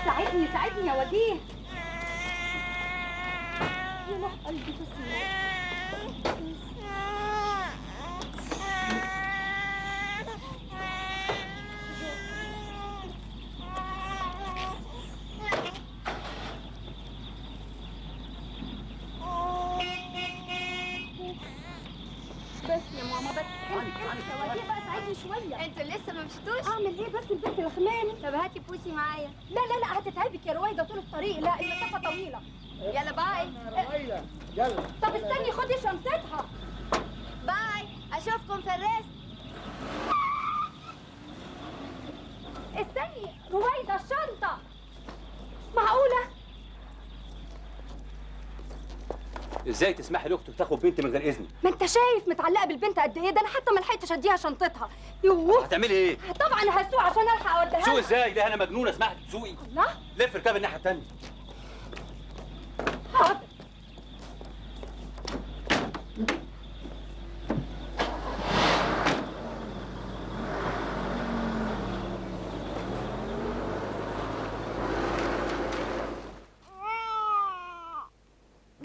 ساعدني ساعدني يا وجيه. يا روح قلبي بس يا ماما. بس يا وجيه بقى ساعدني شويه. انتوا لسه ما مشيتوش؟ اعمل ايه بس البنت لخماني. طب هاتي بوسي معايا. لا لا لا هتتعبك يا رويده طول الطريق. لا المسافه طويله. يلا باي. يلا. طب استني خدي شنطتها. باي، اشوفكم في الريست. استني رويده الشنطه. معقوله؟ ازاي تسمحي لاختك تاخد بنتي من غير اذني؟ ما انت شايف متعلقه بالبنت قد ايه. ده انا حتى ما لحقتش اديها شنطتها. يوه هتعملي ايه؟ طبعا هسوق عشان الحق اوديها. تسوقي ازاي؟ ده انا مجنونه اسمحي تسوقي. الله. لف اركبي الناحيه الثانيه. حاضر.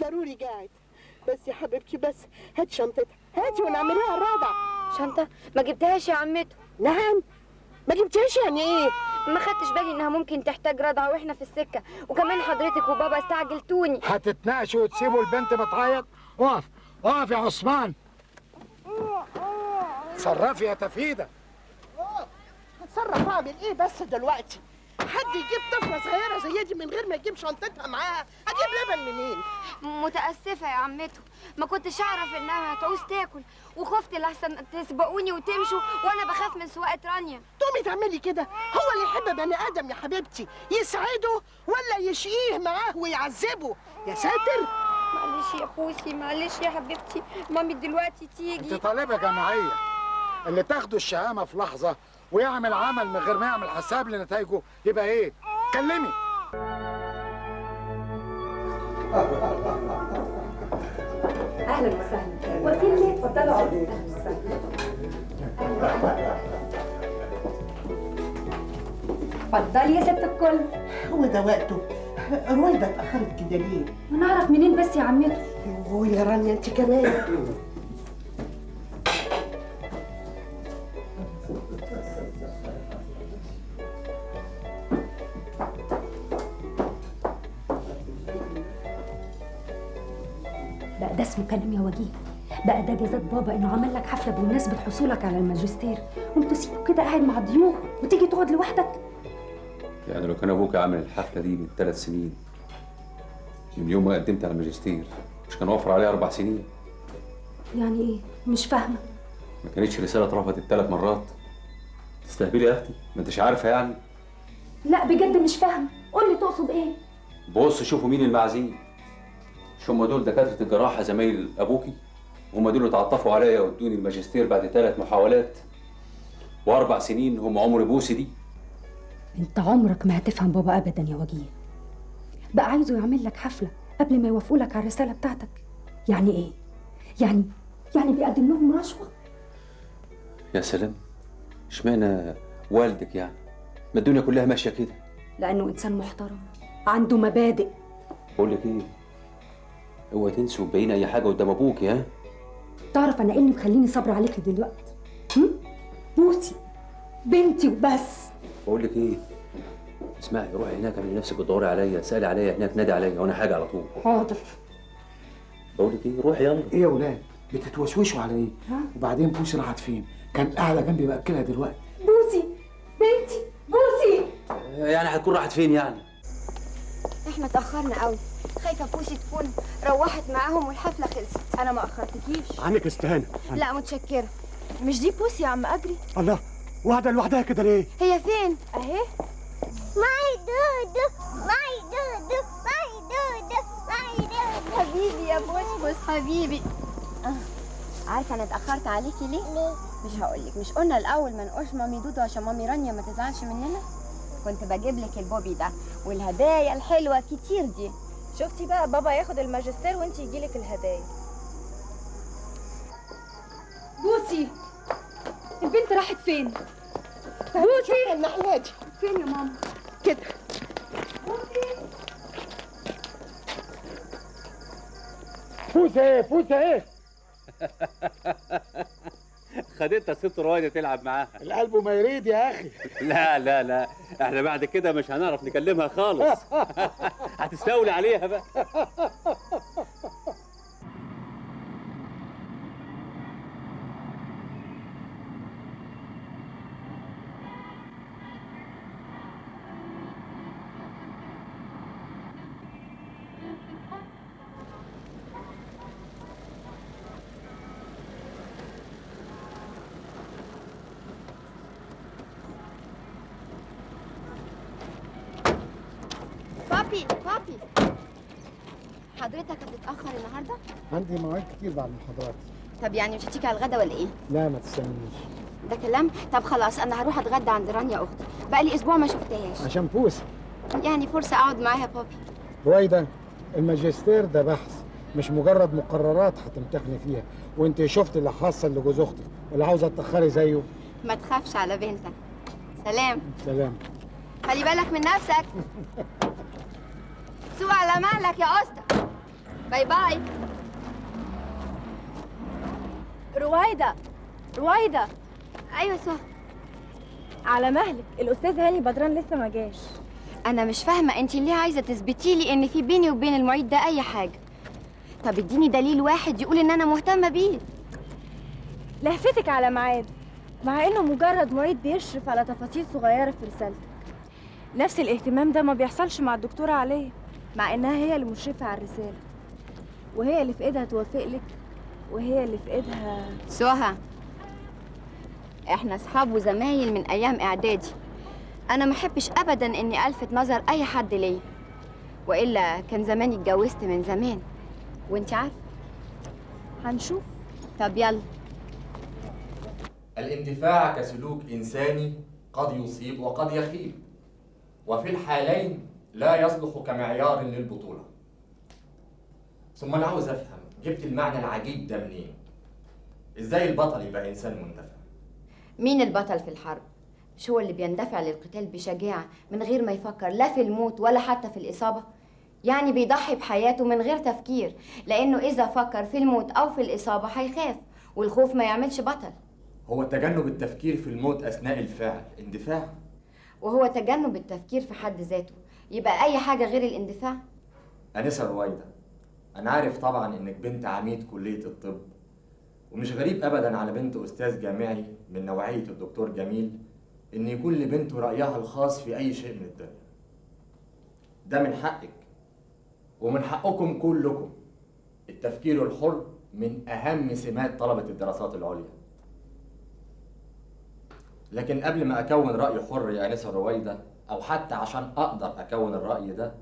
ضروري قاعد. بس يا حبيبتي بس هات شنطتها، هاتي ونعملها الرضع. شنطة؟ ما جبتهاش يا عمته. نعم؟ ما جبتهاش يعني ايه؟ ما خدتش بالي انها ممكن تحتاج رضعة واحنا في السكة، وكمان حضرتك وبابا استعجلتوني. هتتناقشوا وتسيبوا البنت بتعيط؟ اقف اقف يا عثمان. اتصرفي يا تفيدة. هتصرف اعمل ايه بس دلوقتي؟ حد يجيب طفلة صغيرة زي دي من غير ما يجيب شنطتها معاها؟ هجيب لبن منين؟ متأسفة يا عمته، ما كنتش أعرف إنها هتعوز تاكل، وخفت لحسن تسبقوني وتمشوا، وأنا بخاف من سواقة رانيا. تقومي تعملي كده؟ هو اللي يحب بني آدم يا حبيبتي يسعده ولا يشقيه معاه ويعذبه؟ يا ساتر. معلش يا بوسي، معلش يا حبيبتي، مامي دلوقتي تيجي. انت طالبة جماعية، اللي تاخده الشهامة في لحظة ويعمل عمل من غير ما يعمل حساب لنتائجه يبقى ايه؟ كلمي. اهلا وسهلا. واقفين ليه؟ اتفضلوا اقعدوا. اهلا وسهلا. اتفضلي يا ست الكل. هو ده وقته. رويدة اتأخرت كده ليه؟ ونعرف منين بس يا عمته؟ يا رانيا انت كمان. بقى ده اسمه كلام يا وجيه؟ بقى ده جزات بابا انه عمل لك حفله بمناسبه حصولك على الماجستير، وانت تسيبه كده قاعد مع ضيوف وتيجي تقعد لوحدك؟ يعني لو كان ابوك عامل الحفله دي من 3 سنين، من يوم ما قدمت على الماجستير، مش كان وفر عليها 4 سنين؟ يعني ايه؟ مش فاهمه. ما كانتش رساله اترفضت 3 مرات؟ تستهبلي يا اختي؟ ما انتش عارفه يعني؟ لا بجد مش فاهمه، قول لي تقصد ايه؟ بص شوفوا مين المعازيم. مش هم دول دكاتره الجراحه زمايل ابوكي؟ هم دول اللي اتعطفوا عليا وادوني الماجستير بعد 3 محاولات، و4 سنين هم عمر بوسي دي. انت عمرك ما هتفهم بابا ابدا يا وجيه. بقى عايزه يعمل لك حفله قبل ما يوافقوا لك على الرساله بتاعتك. يعني ايه؟ يعني بيقدم لهم رشوه؟ يا سلام، اشمعنى والدك يعني؟ ما الدنيا كلها ماشيه كده. لانه انسان محترم عنده مبادئ. بقول لك ايه، اوعي تنسوا تبين اي حاجه قدام ابوكي. ها؟ تعرف انا ايه اللي مخليني صبر عليك دلوقتي؟ بوسي بنتي وبس. بقول لك ايه، اسمعي، روحي هناك اعملي نفسك بتدوري عليا، سالي عليا هناك، نادي عليا وانا حاجه على طول. حاضر. بقول لك ايه، روحي يلا. ايه يا ولاد؟ بتتوشوشوا على ايه؟ وبعدين بوسي راحت فين؟ كان قاعده جنبي باكلها دلوقتي. بوسي بنتي بوسي. يعني هتكون راحت فين يعني؟ احنا اتأخرنا قوي، خايفة بوسي تكون روحت معاهم والحفلة خلصت. أنا ما أخرتكيش. عنك استهانه. لا متشكرة. مش دي بوسي يا عم أجري؟ الله، واحده لوحدها كده ليه؟ هي فين؟ أهي. ماي دودو ماي دودو ماي دودو ماي دودو. حبيبي يا بوسبوس حبيبي. عارفة أنا اتأخرت عليكي ليه؟ مش هقولك. مش قلنا الأول ما نقولش مامي دودو عشان مامي رانيا ما تزعلش مننا؟ كنت بجيب لك البوبي ده والهدايا الحلوة كتير دي. شفتي بقى بابا ياخد الماجستير وانتي يجيلك الهدايا. بوسي البنت راحت فين؟ بوسي الناحية دي. فين يا ماما؟ كده فوز ايه فوز ايه؟ خدتها ست رويدة تلعب معاها. القلب ما يريد يا اخي. لا لا لا، احنا بعد كده مش هنعرف نكلمها خالص. هتستولي عليها بقى. بابي حضرتك هتتأخر النهارده؟ عندي مواعيد كتير بعد المحاضرات. طب يعني مش هتيجي على الغدا ولا ايه؟ لا ما تستنيش. ده كلام؟ طب خلاص انا هروح اتغدى عند رانيا اختي، بقالي اسبوع ما شفتهاش. عشان بوسه. يعني فرصة اقعد معاها يا بابي. رويدة، الماجستير ده بحث مش مجرد مقررات هتمتحني فيها، وانت شفت اللي حصل لجوز اختك ولا عاوزه تتاخري زيه. ما تخافش على بنتك. سلام. سلام. خلي بالك من نفسك. سوق على مهلك يا اسطى. باي باي. رويدة ايوه سهى. على مهلك، الاستاذ هاني بدران لسه ما جاش. انا مش فاهمه انت ليه عايزه تثبتي لي ان في بيني وبين المعيد ده اي حاجه. طب اديني دليل واحد يقول ان انا مهتمه بيه. لهفتك على ميعاد، مع انه مجرد معيد بيشرف على تفاصيل صغيره في رسالتك. نفس الاهتمام ده ما بيحصلش مع الدكتوره عليا، مع انها هي اللي مشرفه على الرساله، وهي اللي في ايدها توافق لك، وهي اللي في ايدها. سهى، احنا اصحاب وزمايل من ايام اعدادي. انا ما احبش ابدا اني الفت نظر اي حد ليا، والا كان زماني اتجوزت من زمان، وانت عارفه. هنشوف. طب يلا. الاندفاع كسلوك إنساني قد يصيب وقد يخيب، وفي الحالين لا يصلح كمعيار للبطولة. ثم أنا عاوز أفهم، جبت المعنى العجيب ده منين؟ إزاي البطل يبقى إنسان مندفع؟ مين البطل في الحرب؟ مش هو اللي بيندفع للقتال بشجاعة من غير ما يفكر لا في الموت ولا حتى في الإصابة؟ يعني بيضحي بحياته من غير تفكير، لأنه إذا فكر في الموت أو في الإصابة هيخاف، والخوف ما يعملش بطل. هو تجنب التفكير في الموت أثناء الفعل اندفاع؟ وهو تجنب التفكير في حد ذاته يبقى أي حاجة غير الاندفاع؟ أنسة رويدة، أنا عارف طبعاً إنك بنت عميد كلية الطب، ومش غريب أبداً على بنت أستاذ جامعي من نوعية الدكتور جميل إن يكون لبنته رأيها الخاص في أي شيء من الدنيا. ده من حقك ومن حقكم كلكم. التفكير الحر من أهم سمات طلبة الدراسات العليا. لكن قبل ما أكون رأي حر يا أنسة رويدة، أو حتى عشان أقدر أكون الرأي ده،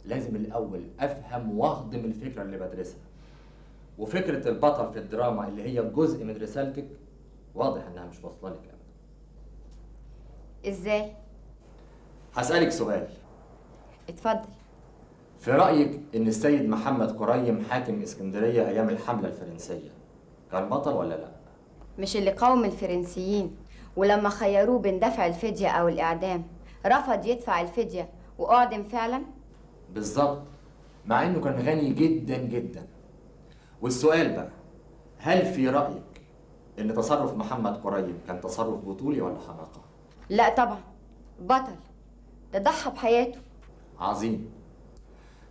لازم الأول أفهم وأهضم الفكرة اللي بدرسها. وفكرة البطل في الدراما اللي هي جزء من رسالتك واضح إنها مش واصلة لك أبدا. إزاي؟ هسألك سؤال. اتفضل. في رأيك إن السيد محمد كريم حاكم اسكندرية أيام الحملة الفرنسية كان بطل ولا لأ؟ مش اللي قاوم الفرنسيين ولما خيروه بين دفع الفدية أو الإعدام رفض يدفع الفدية وأعدم فعلا؟ بالظبط، مع إنه كان غني جدا جدا. والسؤال بقى، هل في رأيك إن تصرف محمد كريم كان تصرف بطولي ولا حماقة؟ لا طبعا، بطل، ده ضحى بحياته. عظيم.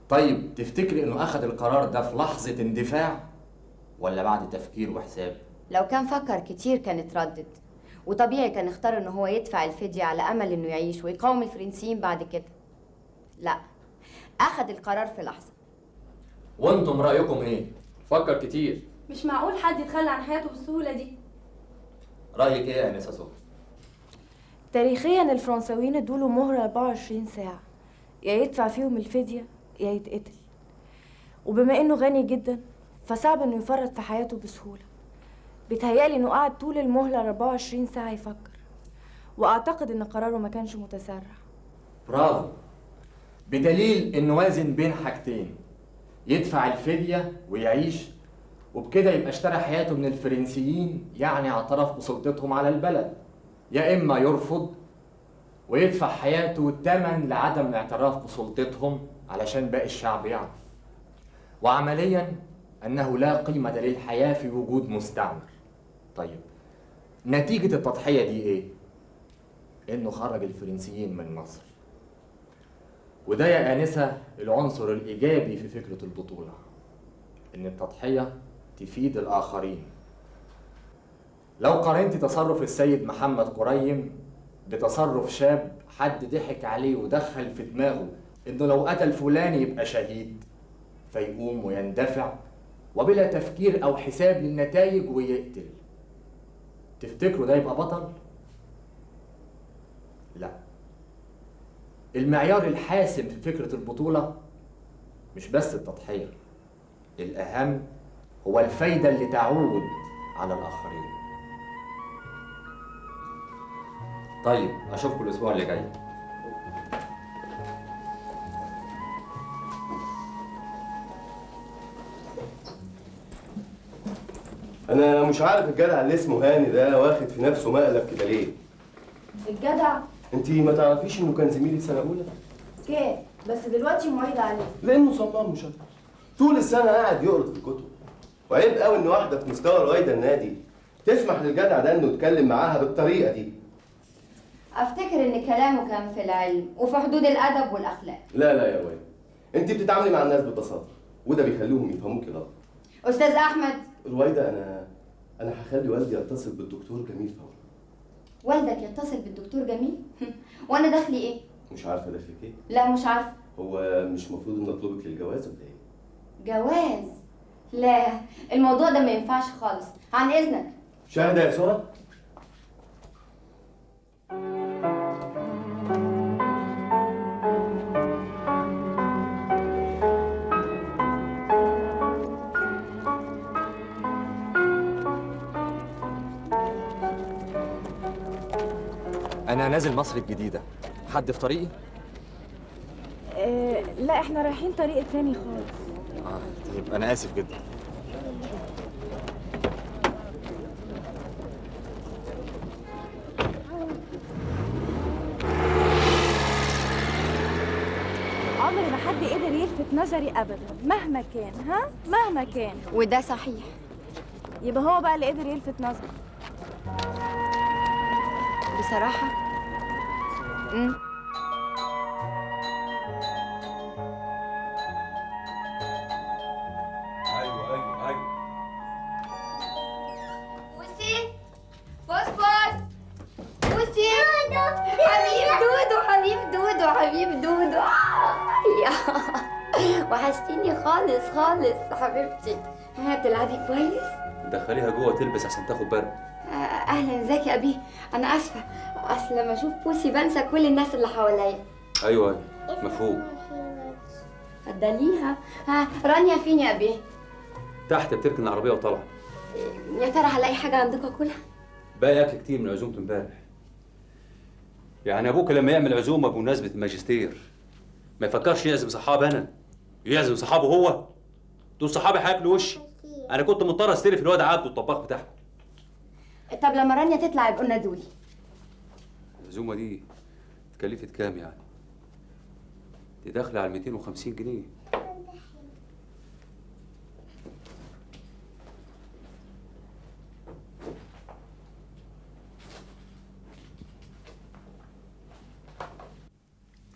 طيب تفتكري إنه أخذ القرار ده في لحظة اندفاع ولا بعد تفكير وحساب؟ لو كان فكر كتير كان اتردد، وطبيعي كان اختار إنه هو يدفع الفدية على أمل إنه يعيش ويقاوم الفرنسيين بعد كده. لا، أخذ القرار في لحظة. وانتم رأيكم إيه؟ فكر كتير. مش معقول حد يتخلى عن حياته بالسهوله دي. رأيك إيه يا أنسة سهى؟ تاريخيا الفرنساويين ادوله مهله 24 ساعه، يا يدفع فيهم الفديه يا يتقتل. وبما انه غني جدا فصعب انه يفرط في حياته بسهوله. بيتهيألي انه قعد طول المهله 24 ساعه يفكر، واعتقد ان قراره ما كانش متسرع. برافو. بدليل انه وازن بين حاجتين، يدفع الفدية ويعيش، وبكده يبقى اشترى حياته من الفرنسيين، يعني اعترف بسلطتهم على البلد. يا اما يرفض ويدفع حياته تمن لعدم الاعتراف بسلطتهم علشان باقي الشعب يعرف. وعمليا أنه لا قيمة للحياة في وجود مستعمر. طيب نتيجة التضحية دي إيه؟ إنه خرج الفرنسيين من مصر. وده يا آنسة العنصر الإيجابي في فكرة البطولة، إن التضحية تفيد الآخرين. لو قارنت تصرف السيد محمد قريم بتصرف شاب حد ضحك عليه ودخل في دماغه إنه لو قتل فلان يبقى شهيد، فيقوم ويندفع وبلا تفكير أو حساب للنتائج ويقتل، تفتكروا ده يبقى بطل؟ لا. المعيار الحاسم في فكرة البطولة مش بس التضحية، الأهم هو الفايدة اللي تعود على الآخرين. طيب أشوفكم الأسبوع اللي جاي. انا مش عارف الجدع اللي اسمه هاني ده واخد في نفسه مقلب كده ليه؟ الجدع انتي ما تعرفيش انه كان زميلي في سنه اولى؟ كان، بس دلوقتي معيد عليه. لانه صمام مش اكتر. طول السنه قاعد يقرا في الكتب. وعيب قوي ان واحده في مستوى رويده النادي تسمح للجدع ده انه يتكلم معاها بالطريقه دي. افتكر ان كلامه كان في العلم وفي حدود الادب والاخلاق. لا يا رويده، انت بتتعاملي مع الناس ببساطه وده بيخليهم يفهموكي غلط. استاذ احمد. رويده، انا هخلي والدي يتصل بالدكتور جميل فورا. والدك يتصل بالدكتور جميل؟ وانا دخلي ايه؟ مش عارفه دخلك ايه؟ لا مش عارفه. هو مش المفروض ان اطلبك للجواز ولا ايه؟ جواز؟ لا، الموضوع ده ما ينفعش خالص. عن اذنك. شاهده يا سهى. أنا نازل مصر الجديدة، حد في طريقي؟ لا احنا رايحين طريق تاني خالص. طيب أنا آسف جدا. عمر ما حد قدر يلفت نظري ابدا مهما كان، مهما كان. وده صحيح. يبقى هو بقى اللي قدر يلفت نظري. بصراحة ايوه بوسي، بوس بوسي، حبيب دودو وحشتيني خالص حبيبتي. بتلعبي كويس؟ دخليها جوه تلبس عشان تاخد برد. اهلا، ازيك يا ابي؟ انا اسفه، اصل لما اشوف بوسي بنسى كل الناس اللي حواليا. ايوه مفهوم. اتدليها. رانيا فين يا ابي؟ تحت بتركن العربيه وطالعه. يا ترى هلاقي حاجه عندكم اكلها؟ باقي اكل كتير من عزومه امبارح. يعني ابوك لما يعمل عزومه بمناسبه الماجستير ما يفكرش يعزم صحابي انا، يعزم صحابه هو. دول صحابي هياكلوا وشي. انا كنت مضطر استلف الواد عبده الطباخ بتاعهم. طب لما رانيا تطلع يبقوا نادولي. العزومه دي اتكلفت كام يعني؟ دي داخله على 250 جنيه.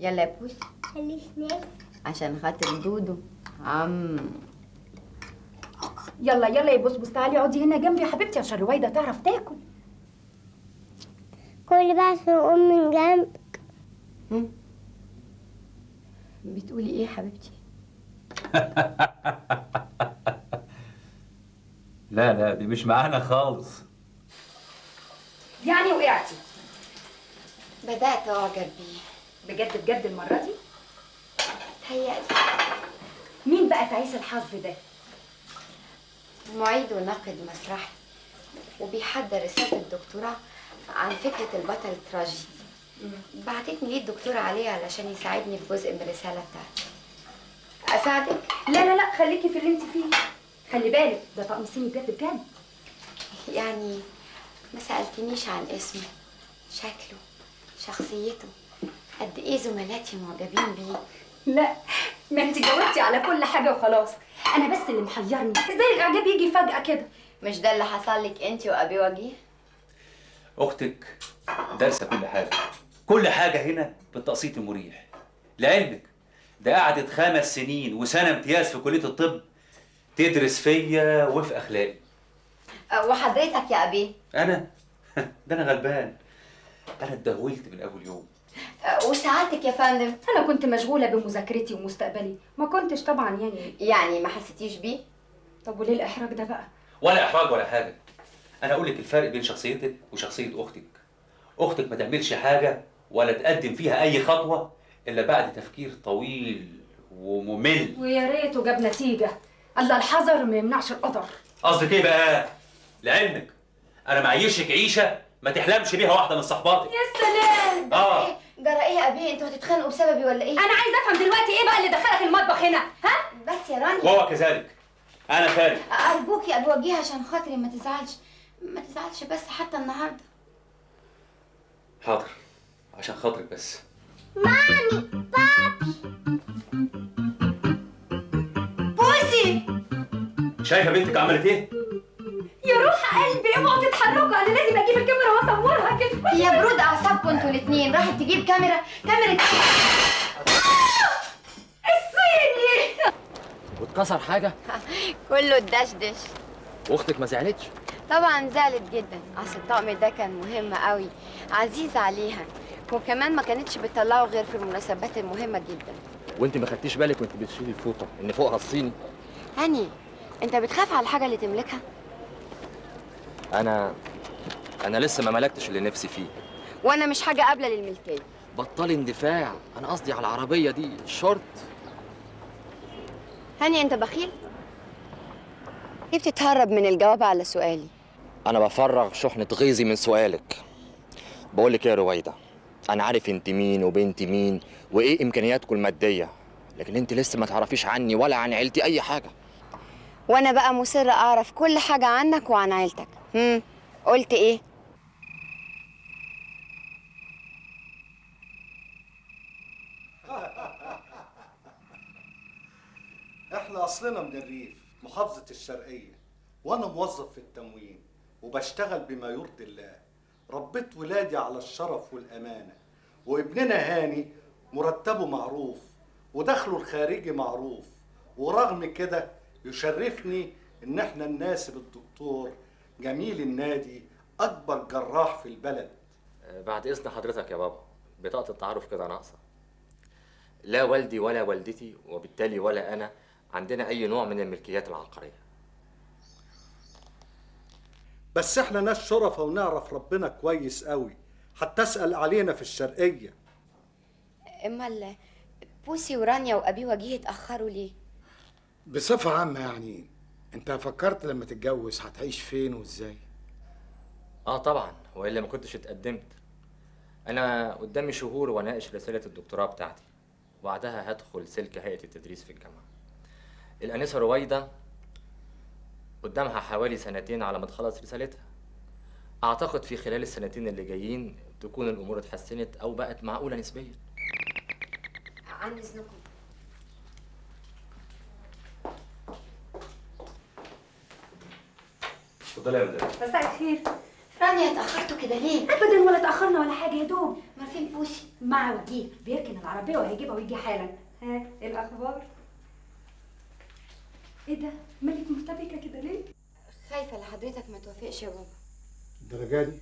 يلا يا بوس. خليش ناس. عشان خاطر دودو. يلا يا بوس تعالي اقعدي هنا جنبي يا حبيبتي عشان رويده تعرف تاكل. كل بقى عشان اقوم من جنبك. بتقولي ايه يا حبيبتي؟ لا دي مش معانا خالص. يعني وقعتي؟ بدأت اعجب بيه. بجد المره دي؟ تهيألي. مين بقى تعيس الحظ ده؟ معيد وناقد مسرحي وبيحضر رسالة الدكتوراه عن فكرة البطل التراجيدي. بعتتني ليه الدكتورة عليه علشان يساعدني في جزء من الرسالة بتاعتي. أساعدك؟ لا خليكي في اللي انت فيه. خلي بالك ده طقم صيني بجد. يعني ما سألتنيش عن اسمه، شكله، شخصيته، قد ايه زملاتي معجبين بيه. لا ما انت جاوبتي على كل حاجه وخلاص. انا بس اللي محيرني ازاي الاعجاب يجي فجاه كده. مش ده اللي حصل لك انت وابي وجيه؟ اختك دارسه كل حاجه، كل حاجه هنا بالتقسيط المريح. لعلمك ده قعدت 5 سنين وسنه امتياز في كليه الطب تدرس فيا وفي اخلاقي. وحضرتك يا ابي؟ انا ده انا غلبان، انا اتدهولت من اول يوم. وساعاتك يا فندم؟ انا كنت مشغوله بمذاكرتي ومستقبلي، ما كنتش طبعا يعني ما حسيتيش بيه؟ طب وليه الاحراج ده بقى؟ ولا احراج ولا حاجه. انا اقول لك الفرق بين شخصيتك وشخصيه اختك. اختك ما تعملش حاجه ولا تقدم فيها اي خطوه الا بعد تفكير طويل وممل. ويا ريته جاب نتيجه. الله، الحذر ما يمنعش القدر. قصدك ايه بقى؟ لعلمك انا معيشك عيشه ما تحلمش بيها واحده من صحباتك. يا سلام. جرى ايه يا ابي؟ انتوا هتتخانقوا بسببي ولا ايه؟ انا عايزه افهم دلوقتي ايه بقى اللي دخلك المطبخ هنا؟ ها؟ بس يا رانيا. وهو كذلك. انا خارج. ارجوك يا ابي وجيه عشان خاطري ما تزعلش، ما تزعلش بس حتى النهارده. حاضر عشان خاطرك بس. مامي، بابي، بوسي. شايفه بنتك عملت ايه؟ يا روح قلبي اوعوا تتحركوا، انا لازم اجيب الكاميرا واصورها كده. يا برود اعصابكم انتوا الاثنين. راحت تجيب كاميرا الصيني. واتكسر حاجه؟ كله اتدشدش. واختك ما زعلتش؟ طبعا زعلت جدا، اصل الطقم ده كان مهم قوي، عزيز عليها، وكمان ما كانتش بتطلعه غير في المناسبات المهمه جدا. وانت ما خدتيش بالك وانت بتشيلي الفوطه ان فوقها الصيني؟ هاني، انت بتخاف على الحاجه اللي تملكها؟ انا لسه ما ملكتش اللي نفسي فيه. وانا مش حاجه قابله للملكيه. بطلي اندفاع، انا قصدي على العربيه دي الشورت. هاني انت بخيل؟ ليه بتتهرب من الجواب على سؤالي؟ انا بفرغ شحنه غيظي من سؤالك. بقول لك ايه يا رويده، انا عارف انت مين وبنتي مين وايه امكانياتكم الماديه، لكن انت لسه ما تعرفيش عني ولا عن عيلتي اي حاجه. وانا بقى مصره اعرف كل حاجه عنك وعن عيلتك. قلت ايه؟ احنا اصلنا من الريف، محافظة الشرقية، وانا موظف في التموين وبشتغل بما يرضي الله. ربيت ولادي على الشرف والامانة، وابننا هاني مرتبه معروف ودخله الخارجي معروف، ورغم كده يشرفني ان احنا نناسب الدكتور جميل النادي اكبر جراح في البلد. بعد اذن حضرتك يا بابا، بطاقه التعارف كده ناقصه. لا والدي ولا والدتي وبالتالي ولا انا عندنا اي نوع من الملكيات العقاريه. بس احنا ناس شرفة ونعرف ربنا كويس قوي، حتى اسأل علينا في الشرقية. امال بوسي ورانيا وابي وجيه اتاخروا ليه؟ بصفة عامة يعني انت فكرت لما تتجوز هتعيش فين وازاي؟ طبعا، والا ما كنتش اتقدمت. انا قدامي شهور واناقش رساله الدكتوراه بتاعتي، وبعدها هدخل سلك هيئه التدريس في الجامعه. الانسه رويده قدامها حوالي 2 على ما تخلص رسالتها. اعتقد في خلال السنتين اللي جايين تكون الامور اتحسنت او بقت معقوله نسبيا. عن اذنكم. اتفضلي يا مدام. مساء الخير. رانيا اتاخرتوا كده ليه؟ ابدا ولا اتاخرنا ولا حاجه، يا دوب. ما فين بوسي؟ مع وجيه بيركن العربيه وهيجيبها ويجي حالا. ها ايه الاخبار؟ ايه ده؟ مالك مرتبكه كده ليه؟ خايفه لحضرتك ما توافقش يا بابا. الدرجة دي؟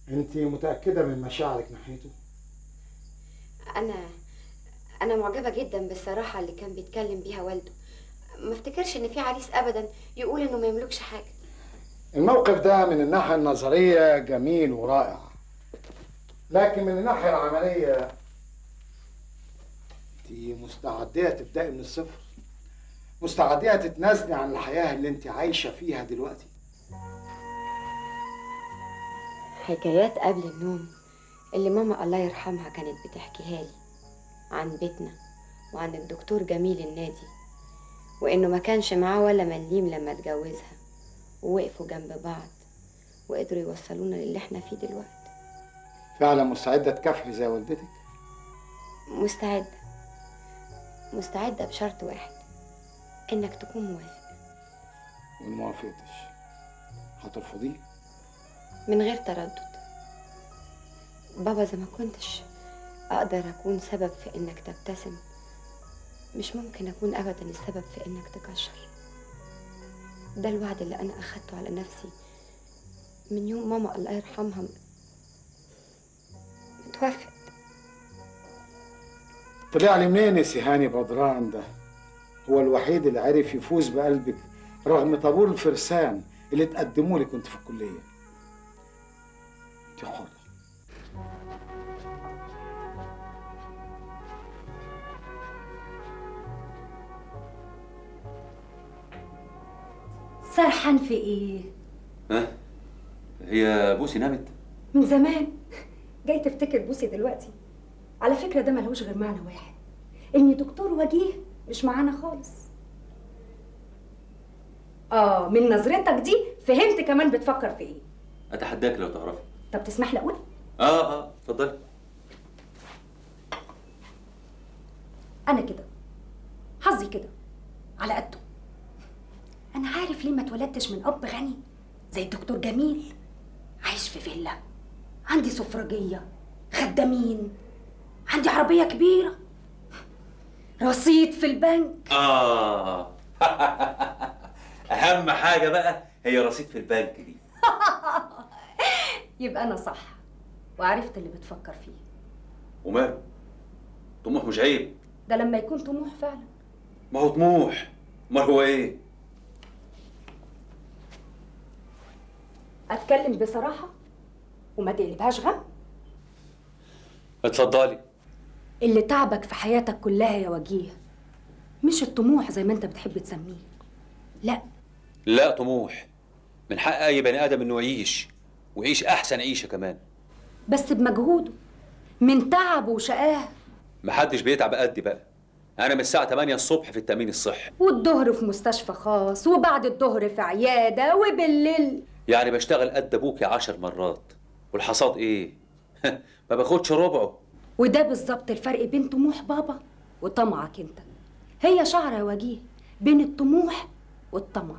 انت متأكدة من مشاعرك ناحيته؟ انا معجبه جدا بالصراحه اللي كان بيتكلم بيها والده. ما افتكرش ان في عريس ابدا يقول انه ما يملكش حاجه. الموقف ده من الناحية النظرية جميل ورائع، لكن من الناحية العملية انت مستعدية تبدأي من الصفر؟ مستعدية تتنازلي عن الحياة اللي انت عايشة فيها دلوقتي؟ حكايات قبل النوم اللي ماما الله يرحمها كانت بتحكيها لي عن بيتنا وعن الدكتور جميل النادي، وانه ما كانش معاه ولا مليم لما اتجوزها، ووقفوا جنب بعض وقدروا يوصلونا للي احنا فيه دلوقتي. فعلا مستعدة تكافحي زي والدتك؟ مستعدة، مستعدة بشرط واحد، إنك تكون موافق. وإن ما وافقتش هترفضيه؟ من غير تردد. بابا إذا ما كنتش أقدر أكون سبب في إنك تبتسم، مش ممكن أكون أبدا السبب في إنك تكشر. ده الوعد اللي أنا أخدته على نفسي من يوم ماما الله يرحمها متوفت. طلع لي منين يا سي هاني بدران ده؟ هو الوحيد اللي عرف يفوز بقلبك رغم طابور الفرسان اللي تقدموا لي كنت في الكلية. انت حرة. سرحان في ايه؟ ها؟ هي بوسي نامت؟ من زمان. جاي تفتكر بوسي دلوقتي؟ على فكرة ده ملهوش غير معنى واحد، إن دكتور وجيه مش معانا خالص. من نظرتك دي فهمت كمان بتفكر في ايه. اتحداك لو تعرفي. طب تسمح لي اقول؟ اتفضلي. انا كده حظي كده على قده. انا عارف ليه ما اتولدتش من اب غني زي الدكتور جميل، عايش في فيلا، عندي سفرجيه، خدامين، عندي عربيه كبيره، رصيد في البنك. اهم حاجه بقى هي رصيد في البنك دي. يبقى انا صح وعرفت اللي بتفكر فيه. وماله؟ طموح مش عيب. ده لما يكون طموح فعلا. ما هو طموح، ما هو ايه؟ اتكلم بصراحه وما تقلبهاش غم. اتفضلي. اللي تعبك في حياتك كلها يا وجيه مش الطموح زي ما انت بتحب تسميه، لا طموح. من حق اي بني ادم انه يعيش ويعيش احسن عيشه كمان، بس بمجهوده، من تعبه وشقاه. محدش بيتعب قدي بقى. انا من الساعه 8 الصبح في التامين الصحي، والظهر في مستشفى خاص، وبعد الظهر في عياده، وبالليل يعني بشتغل قد ابوكي 10 مرات. والحصاد ايه؟ ما باخدش ربعه. وده بالظبط الفرق بين طموح بابا وطمعك انت. هي شعره يا وجيه بين الطموح والطمع.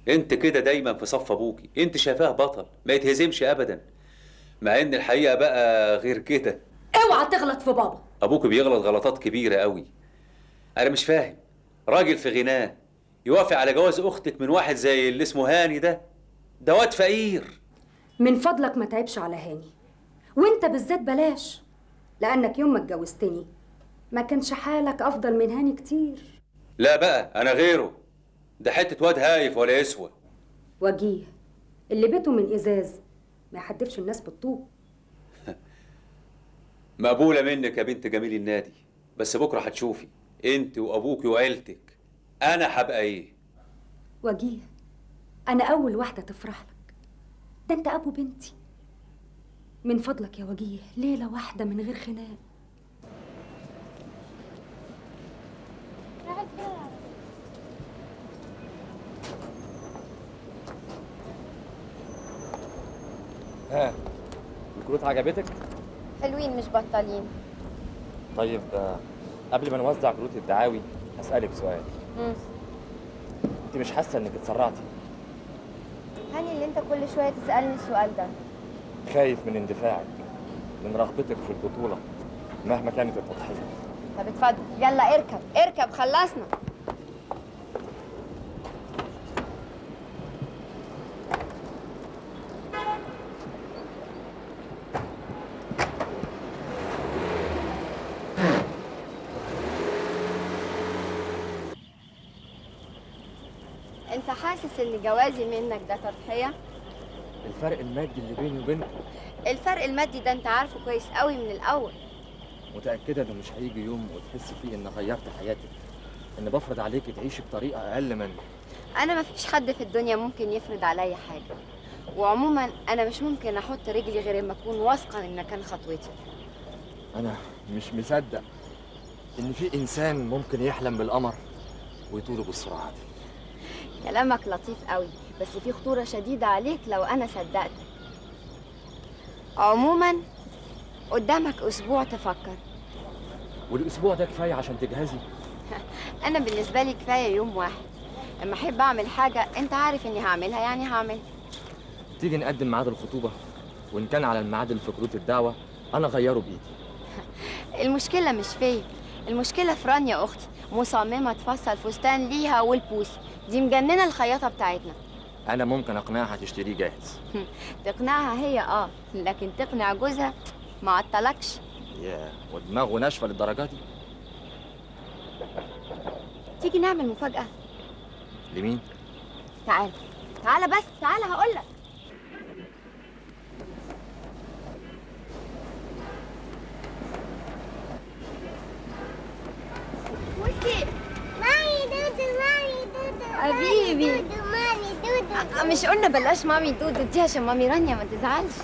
انت كده دايما في صف ابوكي، انت شايفاه بطل ما يتهزمش ابدا، مع ان الحقيقه بقى غير كده. اوعى تغلط في بابا. ابوك بيغلط غلطات كبيره قوي. انا مش فاهم، راجل في غناه يوافق على جواز اختك من واحد زي اللي اسمه هاني ده واد فقير. من فضلك ما تعبش على هاني، وانت بالذات بلاش، لانك يوم ما اتجوزتني ما كانش حالك افضل من هاني كتير. لا بقى انا غيره، ده حته واد هايف ولا يسوى. وجيه اللي بيته من ازاز ما يحدفش الناس بالطوب. مقبوله منك يا بنت جميل النادي، بس بكره هتشوفي انت وابوكي وعيلتك انا هبقى ايه. وجيه انا اول واحده تفرح لك، ده انت ابو بنتي. من فضلك يا وجيه ليله واحده من غير خناق. الكروت عجبتك؟ حلوين مش بطالين. طيب قبل ما نوزع كروت الدعاوي هسألك سؤال. انت مش حاسه انك اتسرعتي؟ هاني اللي انت كل شويه تسالني السؤال ده. خايف من اندفاعك، من رغبتك في البطوله مهما كانت التضحيه. طب اتفضل يلا اركب خلصنا. انت حاسس ان جوازي منك ده تضحيه؟ الفرق المادي اللي بيني وبينك. الفرق المادي ده انت عارفه كويس قوي من الاول. متاكده انه مش هيجي يوم وتحسي فيه ان غيرت حياتك، ان بفرض عليكي تعيشي بطريقه اقل مني. انا مفيش حد في الدنيا ممكن يفرض عليا حاجه، وعموما انا مش ممكن احط رجلي غير اما اكون واثقه من مكان خطوتي. انا مش مصدق ان في انسان ممكن يحلم بالقمر ويطوله بالسرعه دي. كلامك لطيف قوي، بس في خطوره شديده عليك لو انا صدقتك. عموما قدامك اسبوع تفكر. والاسبوع ده كفايه عشان تجهزي؟ انا بالنسبه لي كفايه يوم واحد. لما احب اعمل حاجه انت عارف اني هعملها، يعني هعملها. تيجي نقدم ميعاد الخطوبه، وان كان على الميعاد اللي في كروت الدعوه انا اغيره بايدي. المشكله مش فيا، المشكله في رانيا اختي، مصممه تفصل فستان ليها والبوسي. دي مجننه الخياطه بتاعتنا. انا ممكن اقنعها تشتريه جاهز. تقنعها هي لكن تقنع جوزها ما عطلكش. ياه، ودماغه ناشفه للدرجه دي؟ تيجي نعمل مفاجاه. لمين؟ تعال تعال بس تعال هقولك. بصي مامي دودو مامي دودو حبيبي. مامي دودو مش قلنا بلاش مامي دودو دي عشان مامي رانيا ما تزعلش.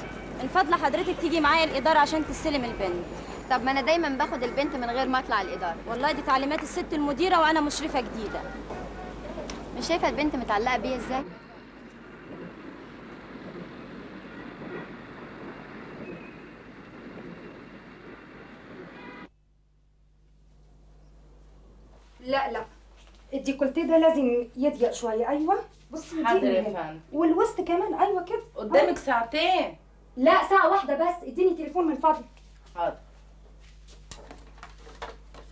من فضل حضرتك تيجي معايا الإدارة عشان تستلم البنت. طب ما انا دايما باخد البنت من غير ما اطلع الاداره. والله دي تعليمات الست المديرة وانا مشرفة جديدة. مش شايفه البنت متعلقه بيا ازاي؟ لا الديكولتيه ده لازم يضيق شويه. ايوه بصي حاضر يا اديني فندم. والوسط كمان. ايوه كده قدامك ساعتين. لا ساعه واحده بس. اديني تليفون من فضلك. حاضر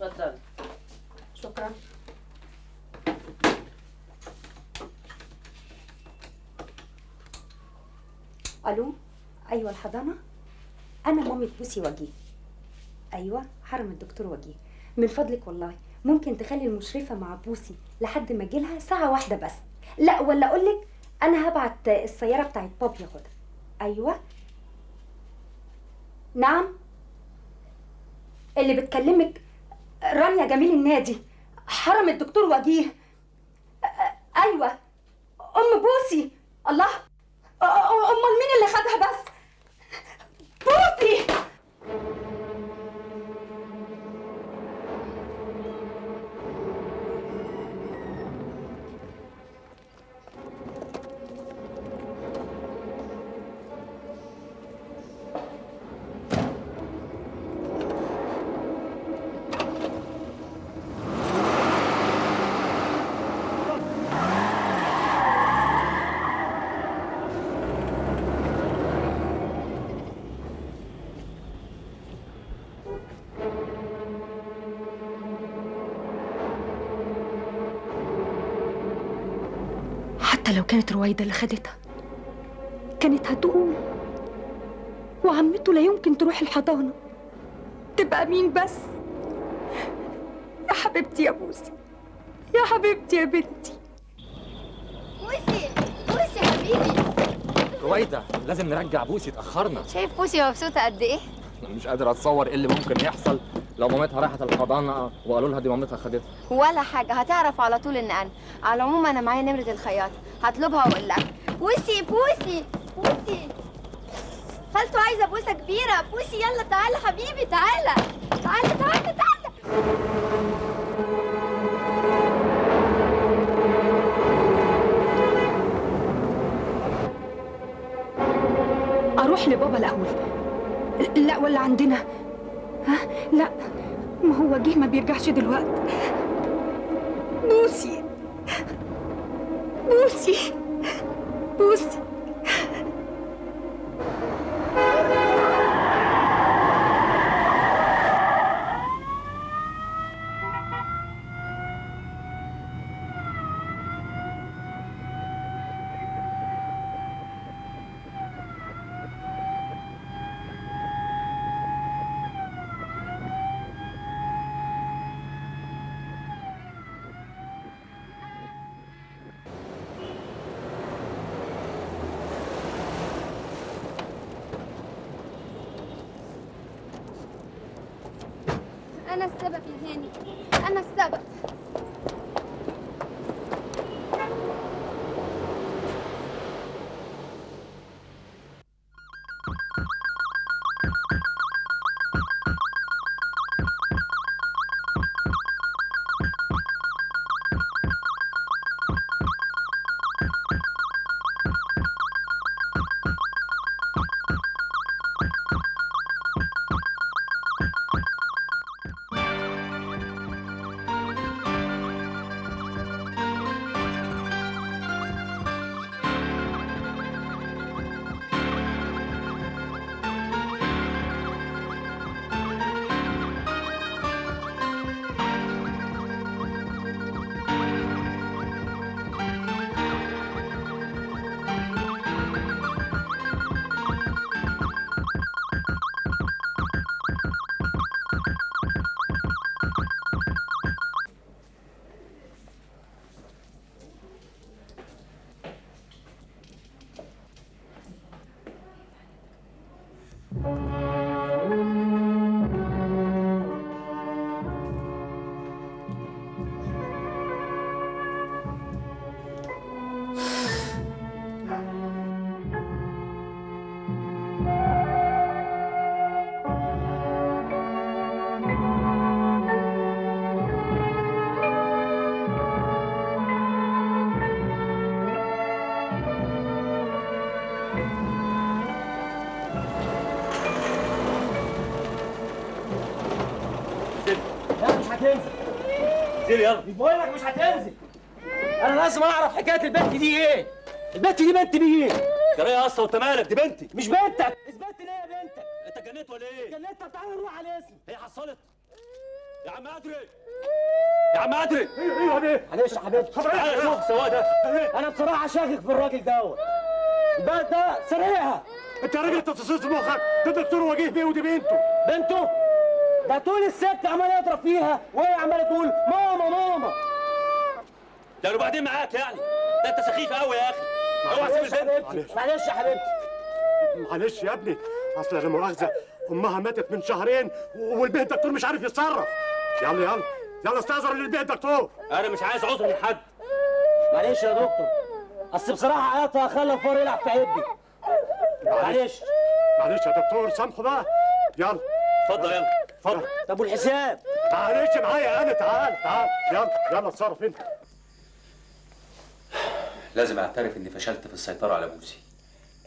اتفضلي. شكرا. الو ايوه الحضانه. انا مامة بوسي وجيه. ايوه حرم الدكتور وجيه. من فضلك والله ممكن تخلي المشرفه مع بوسي لحد ما اجيلها ساعه واحده بس. لا ولا اقولك انا هبعت السياره بتاعت بابي ياخدها. ايوه نعم اللي بتكلمك رانيا جميل النادي حرم الدكتور وجيه. ايوه ام بوسي. الله امال مين اللي خدها بس؟ بوسي. حتى لو كانت رويدة اللي خدتها كانت هتقوم، وعمته لا يمكن تروح الحضانة. تبقى مين بس؟ يا حبيبتي يا بوسي، يا حبيبتي يا بنتي. بوسي بوسي حبيبي. رويدة لازم نرجع بوسي، اتأخرنا. شايف بوسي مبسوطة قد ايه؟ مش قادر اتصور ايه اللي ممكن يحصل لو مامتها راحت الحضانة وقالوا لها دي مامتها خدتها. ولا حاجة، هتعرف على طول ان انا. على العموم انا معايا نمرة الخياطة، هطلبها واقول لها. بوسي بوسي بوسي خالته عايزة بوسة كبيرة. بوسي يلا تعالى حبيبي، تعالى تعالى تعالى تعالى. اروح لبابا الاول. لا ولا عندنا؟ ها لا ما هو جه ما بيرجعش دلوقتي. بوسي بوسي بوسي. انا السبب يا هاني، انا السبب. انزل يلا. بقول لك مش هتنزل. انا لازم اعرف حكايه البنت دي ايه. البنت دي بنت مين؟ جرى يا اسطى وانت مالك؟ دي بنتي. مش بنتك. اثبت لي ايه بنتك؟ انت جنيت ولا ايه؟ جنيت. طب تعالى نروح على الاسم. هي حصلت. يا عم ادري. يا عم ادري. ايوه ايه؟ معلش يا حبيبتي. تعالى شوف سوا ده. انا بصراحه شاكك في الراجل دوت. البنت ده سرقها. انت يا راجل انت تصيص مخك. ده دكتور وجيه بيه ودي بنته. بنته؟ ده طول السكه عمال يضرب فيها وهي عماله تقول ماما ماما. ده وبعدين معاك يعني. ده انت سخيف قوي يا اخي. اوعى تسيب البنت. معلش يا حبيبتي. معلش يا ابني. اصل لا مؤاخذه امها ماتت من شهرين والبيت الدكتور مش عارف يتصرف. يلا يلا يلا استاذن للبيت الدكتور. انا مش عايز عذر من حد. معلش يا دكتور. اصل بصراحه عياطها خلى الفار يلعب في عبي. معلش معلش يا دكتور سامحه بقى. يلا اتفضل يلا اتفضل. طب والحساب؟ معلش معايا انا. تعال تعال يلا يلا اتصرف انت. لازم اعترف اني فشلت في السيطره على بوسي.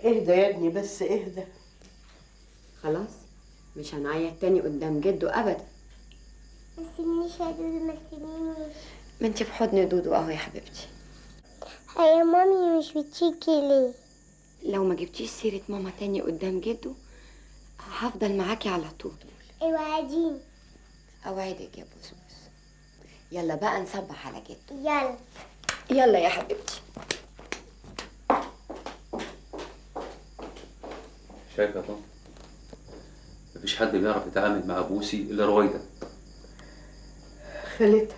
اهدى يا ابني بس اهدى. خلاص مش هنعيط تاني قدام جده ابدا. ما تسيبنيش يا دودو، ما تسيبنيش. ما انت في حضن دودو اهو يا حبيبتي. يا مامي مش بتشيكي ليه؟ لو ما جبتيش سيرة ماما تاني قدام جده هفضل معاكي على طول. اوعديني. اوعدك يا بوسبوس. يلا بقى نصبح على جده. يلا يلا يا حبيبتي. شايف يا طنط؟ مفيش حد بيعرف يتعامل مع بوسي الا رويده. خالتها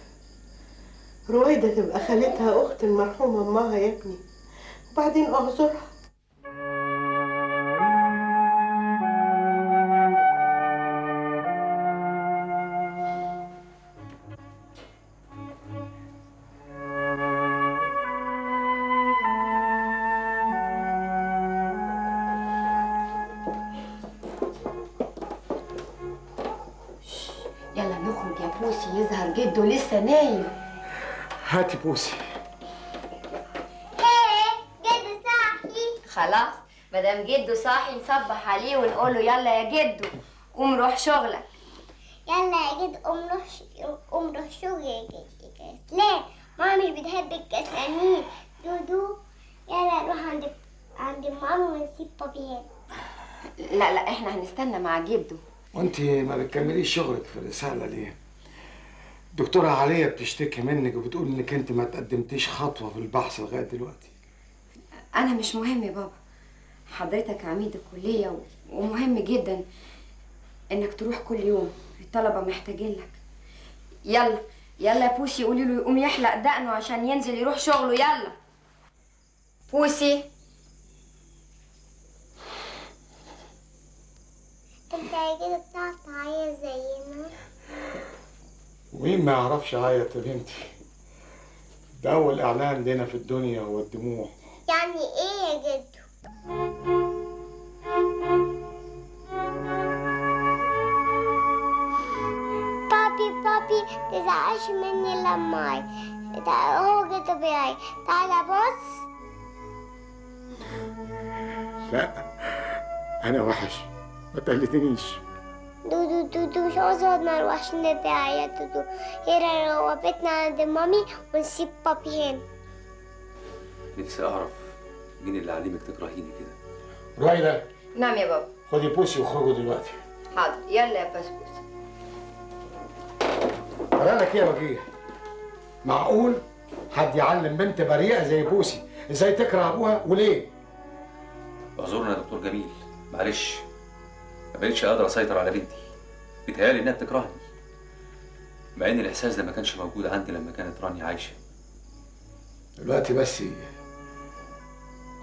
رويدة تبقى خالتها أخت المرحومة أمها يا ابني، وبعدين أعذرها. يلا نخرج يا بوسي، يظهر جده لسه نايم. هاتي بوسي. جدو صاحي. خلاص مادام جده صاحي نصبح عليه ونقول له يلا يا جدو قوم روح شغلك. يلا يا جدو قوم روح شغل يا جدو. كسلان، ماما مش بتحب الكسلانين. دودو يلا نروح عند ماما ونسيب بابي هنا. لا احنا هنستنى مع جده. وانت ما بتكمليش شغلك في الرساله ليه؟ الدكتوره عليا بتشتكي منك وبتقول انك انت ما تقدمتيش خطوه في البحث لغايه دلوقتي. انا مش مهم يا بابا، حضرتك عميد الكليه ومهم جدا انك تروح كل يوم، الطلبه محتاجين لك. يلا يلا يا بوسي قولي له يقوم يحلق دقنه عشان ينزل يروح شغله. يلا بوسي. انت يا جدو بتعرف تعيط زينا؟ ومين ما يعرفش يعيط يا بنتي؟ ده اول اعلان لنا في الدنيا هو الدموع. يعني ايه يا جدو؟ بابي متزعقش مني لما هو جدو بيعيط. تعالى بص. لا انا وحش، ما تقلتنيش. دودو مش عاوز اقعد مع الوحشين اللي بيعيط. دودو هنا هو بيتنا عند مامي ونسيب بابي هنا. نفسي اعرف مين اللي علمك تكرهيني كده. رويدة. نعم يا بابا. خدي بوسي وخرجوا دلوقتي. حاضر. يلا يا بسبوس. قالك ايه يا وجيه؟ معقول حد يعلم بنت بريئه زي بوسي ازاي تكره ابوها وليه؟ اعذرنا يا دكتور جميل، معلش ما بقتش قادر اسيطر على بنتي. بيتهيألي انها بتكرهني، مع ان الاحساس ده ما كانش موجود عندي لما كانت راني عايشه. دلوقتي بس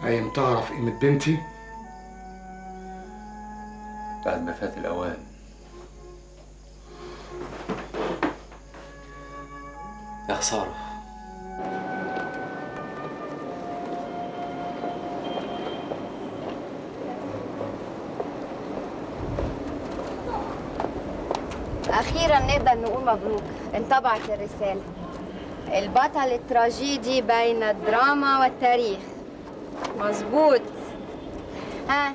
قايم تعرف قيمه بنتي بعد ما فات الاوان. يا خساره. أخيرا نقدر نقول مبروك، انطبعت الرسالة. البطل التراجيدي بين الدراما والتاريخ. مظبوط. ها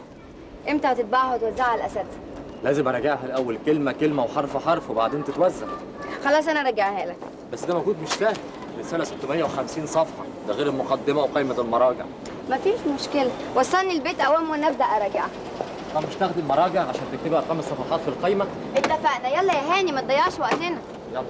امتى هتطبعها وتوزعها على الأساتذة؟ لازم اراجعها الاول كلمه كلمه وحرف حرف وبعدين تتوزع. خلاص انا راجعها لك. بس ده مجهود مش سهل، رسالة 650 صفحة، ده غير المقدمة وقائمة المراجع. مفيش مشكلة، وصلني البيت اوام ونبدأ اراجعها. طب مش تاخدي المراجع عشان تكتبي ارقام الصفحات في القائمة؟ اتفقنا، يلا يا هاني ما تضيعش وقتنا. يلا.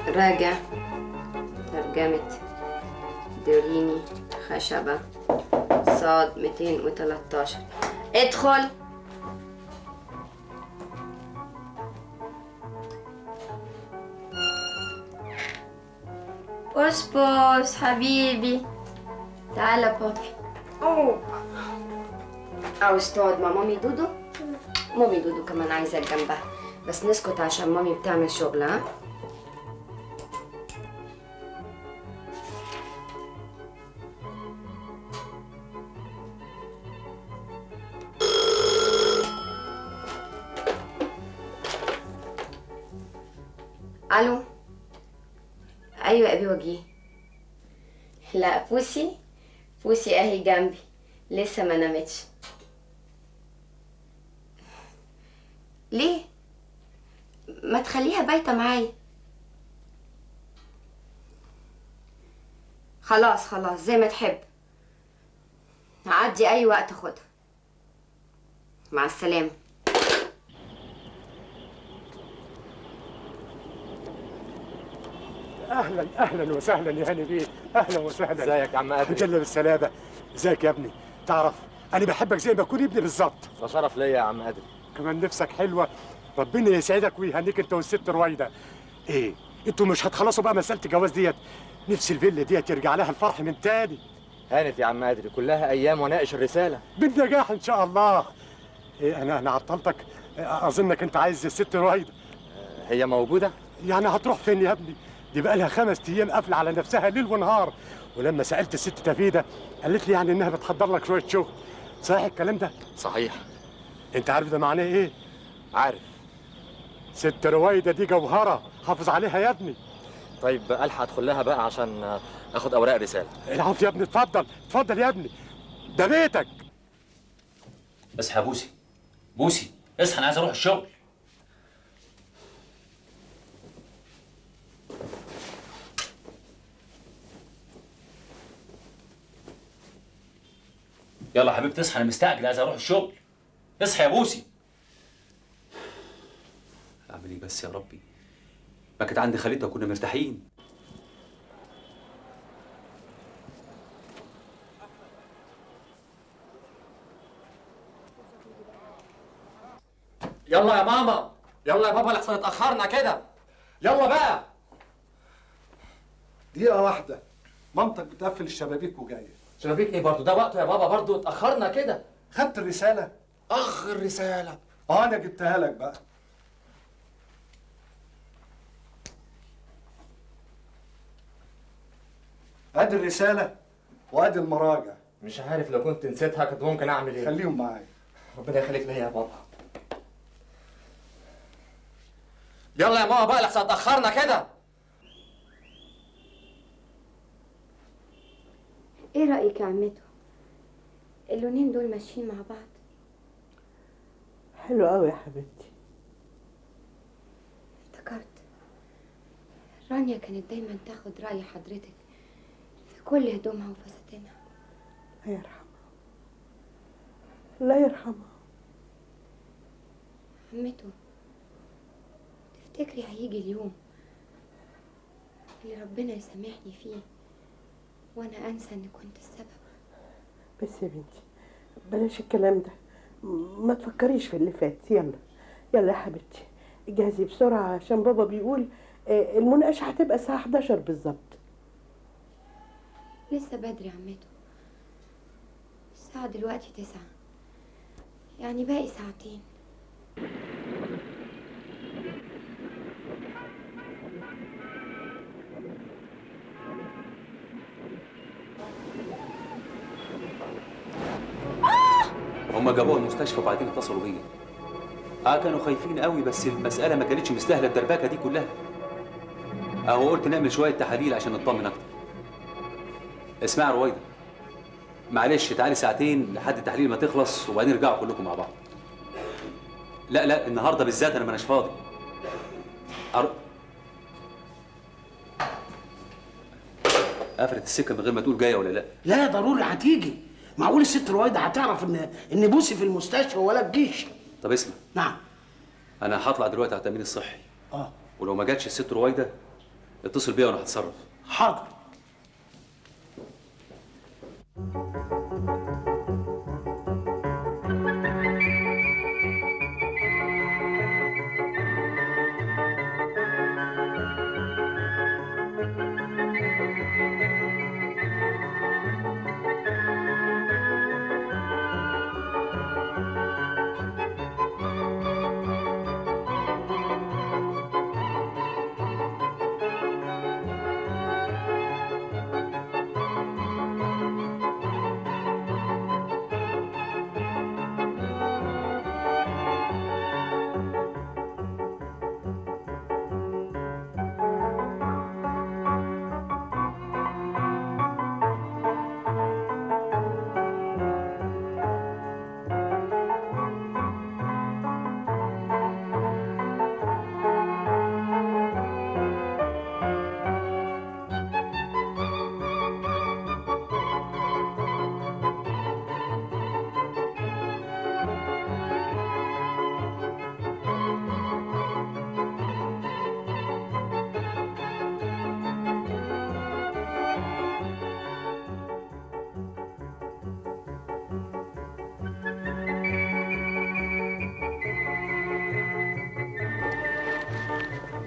راجع ترجمة دوريني خشبة صاد 213. ادخل. بوس بوس حبيبي، تعالى بابي. اوه عاوز تقعد مع مامي دودو؟ مامي دودو كمان عايزاك جنبها، بس نسكت عشان مامي بتعمل شغل. ها الو. ايوه ابي وجيه. لا بوسي اهي جنبي لسه ما نامتش. ليه ما تخليها بايته معايا؟ خلاص زي ما تحب، عدي اي وقت خدها. مع السلامه. اهلا وسهلا يا هاني بيه، اهلا وسهلا. ازيك يا عم ادري؟ الحمد لله بالسلامه. ازيك يا ابني؟ تعرف انا بحبك زي ما اكون ابني بالظبط. ده شرف ليا يا عم ادري. كمان نفسك حلوه، ربنا يسعدك ويهنيك انت والست رويده. ايه انتوا مش هتخلصوا بقى مساله الجواز ديت؟ نفس الفيلا ديت يرجع لها الفرح من تاني. هانت يا عم ادري، كلها ايام وناقش الرساله بالنجاح ان شاء الله. إيه انا عطلتك؟ اظنك انت عايز الست رويده. هي موجوده؟ يعني هتروح فين يا ابني؟ دي بقى لها 5 ايام قافله على نفسها ليل ونهار، ولما سالت الست تفيده قالت لي يعني انها بتحضر لك شويه شغل. صحيح الكلام ده؟ صحيح. انت عارف ده معناه ايه؟ عارف. ست رويده دي جوهره، حافظ عليها يا ابني. طيب الحق ادخل لها بقى عشان اخد اوراق رساله. العفو يا ابني، اتفضل يا ابني، ده بيتك. اصحى يا بوسي اصحى، انا عايز اروح الشغل. يلا يا حبيبتي اصحى، انا مستعجل عايز اروح الشغل. اصحى يا بوسي. اعمل ايه بس يا ربي؟ ما كانت عندي خالتها وكنا مرتاحين. يلا يا ماما، يلا يا بابا لحسن اتاخرنا كده. يلا بقى. دقيقة واحدة، مامتك بتقفل الشبابيك وجاية. شبابيك ايه برضه؟ ده وقته يا بابا، برضه اتاخرنا كده. خدت الرسالة؟ الرسالة. أنا جبتها لك بقى. ادي الرسالة وادي المراجع. مش عارف لو كنت نسيتها كنت ممكن اعمل ايه. خليهم معايا. ربنا يخليك ليا يا بابا. يلا يا ماما بقى لحسن اتاخرنا كده. ايه رأيك يا عمته؟ اللونين دول ماشيين مع بعض. حلو قوي يا حبيبتي. افتكرت رانيا كانت دايما تاخد رأي حضرتك في كل هدومها وفساتينها. الله يرحمها، الله يرحمها. عمته، تفتكري هيجي اليوم اللي ربنا يسامحني فيه وانا انسى اني كنت السبب؟ بس يا بنتي بلاش الكلام ده، ما تفكريش في اللي فات. يلا يا حبيبتي، جهزي بسرعة عشان بابا بيقول المناقشه هتبقى الساعه 11 بالظبط. لسه بدري يا عمته، الساعة دلوقتي 9، يعني باقي ساعتين. هم جابوها المستشفى وبعدين اتصلوا بيا. كانوا خايفين قوي، بس المسألة ما كانتش مستاهلة الدربكة دي كلها. قلت نعمل شوية تحاليل عشان نطمن أكتر. اسمعي يا رويدة، معلش تعالي ساعتين لحد التحليل ما تخلص وبعدين نرجعوا كلكم مع بعض. لا النهارده بالذات أنا ماناش فاضي. قفلت السكة من غير ما تقول جاية ولا لا؟ لا ضروري هتيجي. معقول الست رويدة هتعرف ان بوسي في المستشفى ولا تجيش؟ طب اسمع. نعم. أنا هطلع دلوقتي على التأمين الصحي. ولو ما جاتش الست رويدة اتصل بيا وأنا هتصرف. حاضر.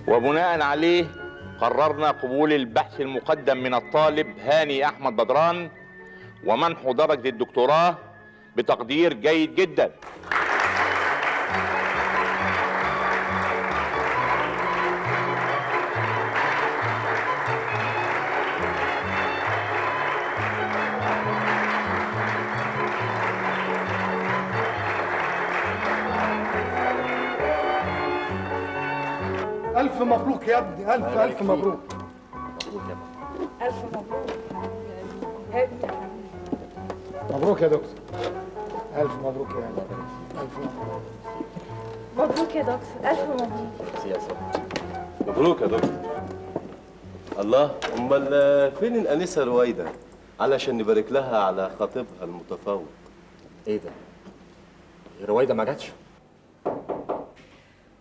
وبناء عليه قررنا قبول البحث المقدم من الطالب هاني أحمد بدران ومنحه درجة الدكتوراه بتقدير جيد جدا. ألف مبروك يا ابني، ألف مبروك. ألف مبروك. مبروك يا دكتور. ألف مبروك يا ابني. ألف مبروك. مبروك يا دكتور، ألف مبروك. مبروك يا دكتور. الله، امال فين الانسه رويدة علشان نبارك لها على خطيبها المتفوق؟ ايه ده؟ رويدة ما جاتش؟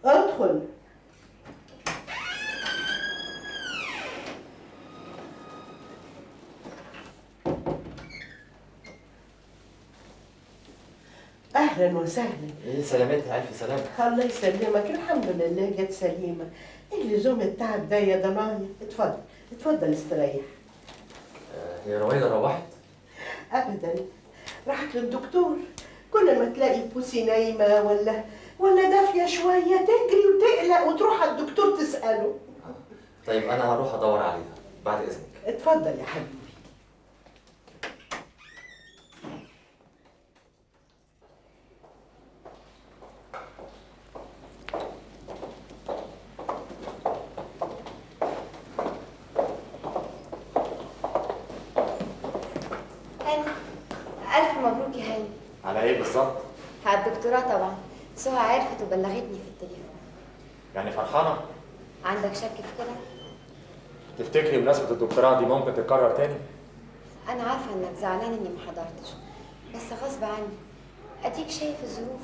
ادخل. اهلا وسهلا. ايه سلامتها؟ الف سلامة. الله يسلمك، الحمد لله جت سليمه. ايه لزوم التعب ده يا ضنايا؟ اتفضل اتفضل استريح. هي رويدة روحت؟ ابدا، راحت للدكتور. كل ما تلاقي بوسي نايمه ولا دافيه شويه تجري وتقلق وتروح على الدكتور تساله. طيب انا هروح ادور عليها بعد اذنك. اتفضل يا حبيبي. ألف مبروك يا هاني. على ايه بالظبط؟ على الدكتوراه طبعا. سهى عرفت وبلغتني في التليفون. يعني فرحانة؟ عندك شك في كده؟ تفتكري مناسبة الدكتوراه دي ممكن تتكرر تاني؟ أنا عارفة إنك زعلان إني محضرتش، بس غصب عني. أديك شايف الظروف.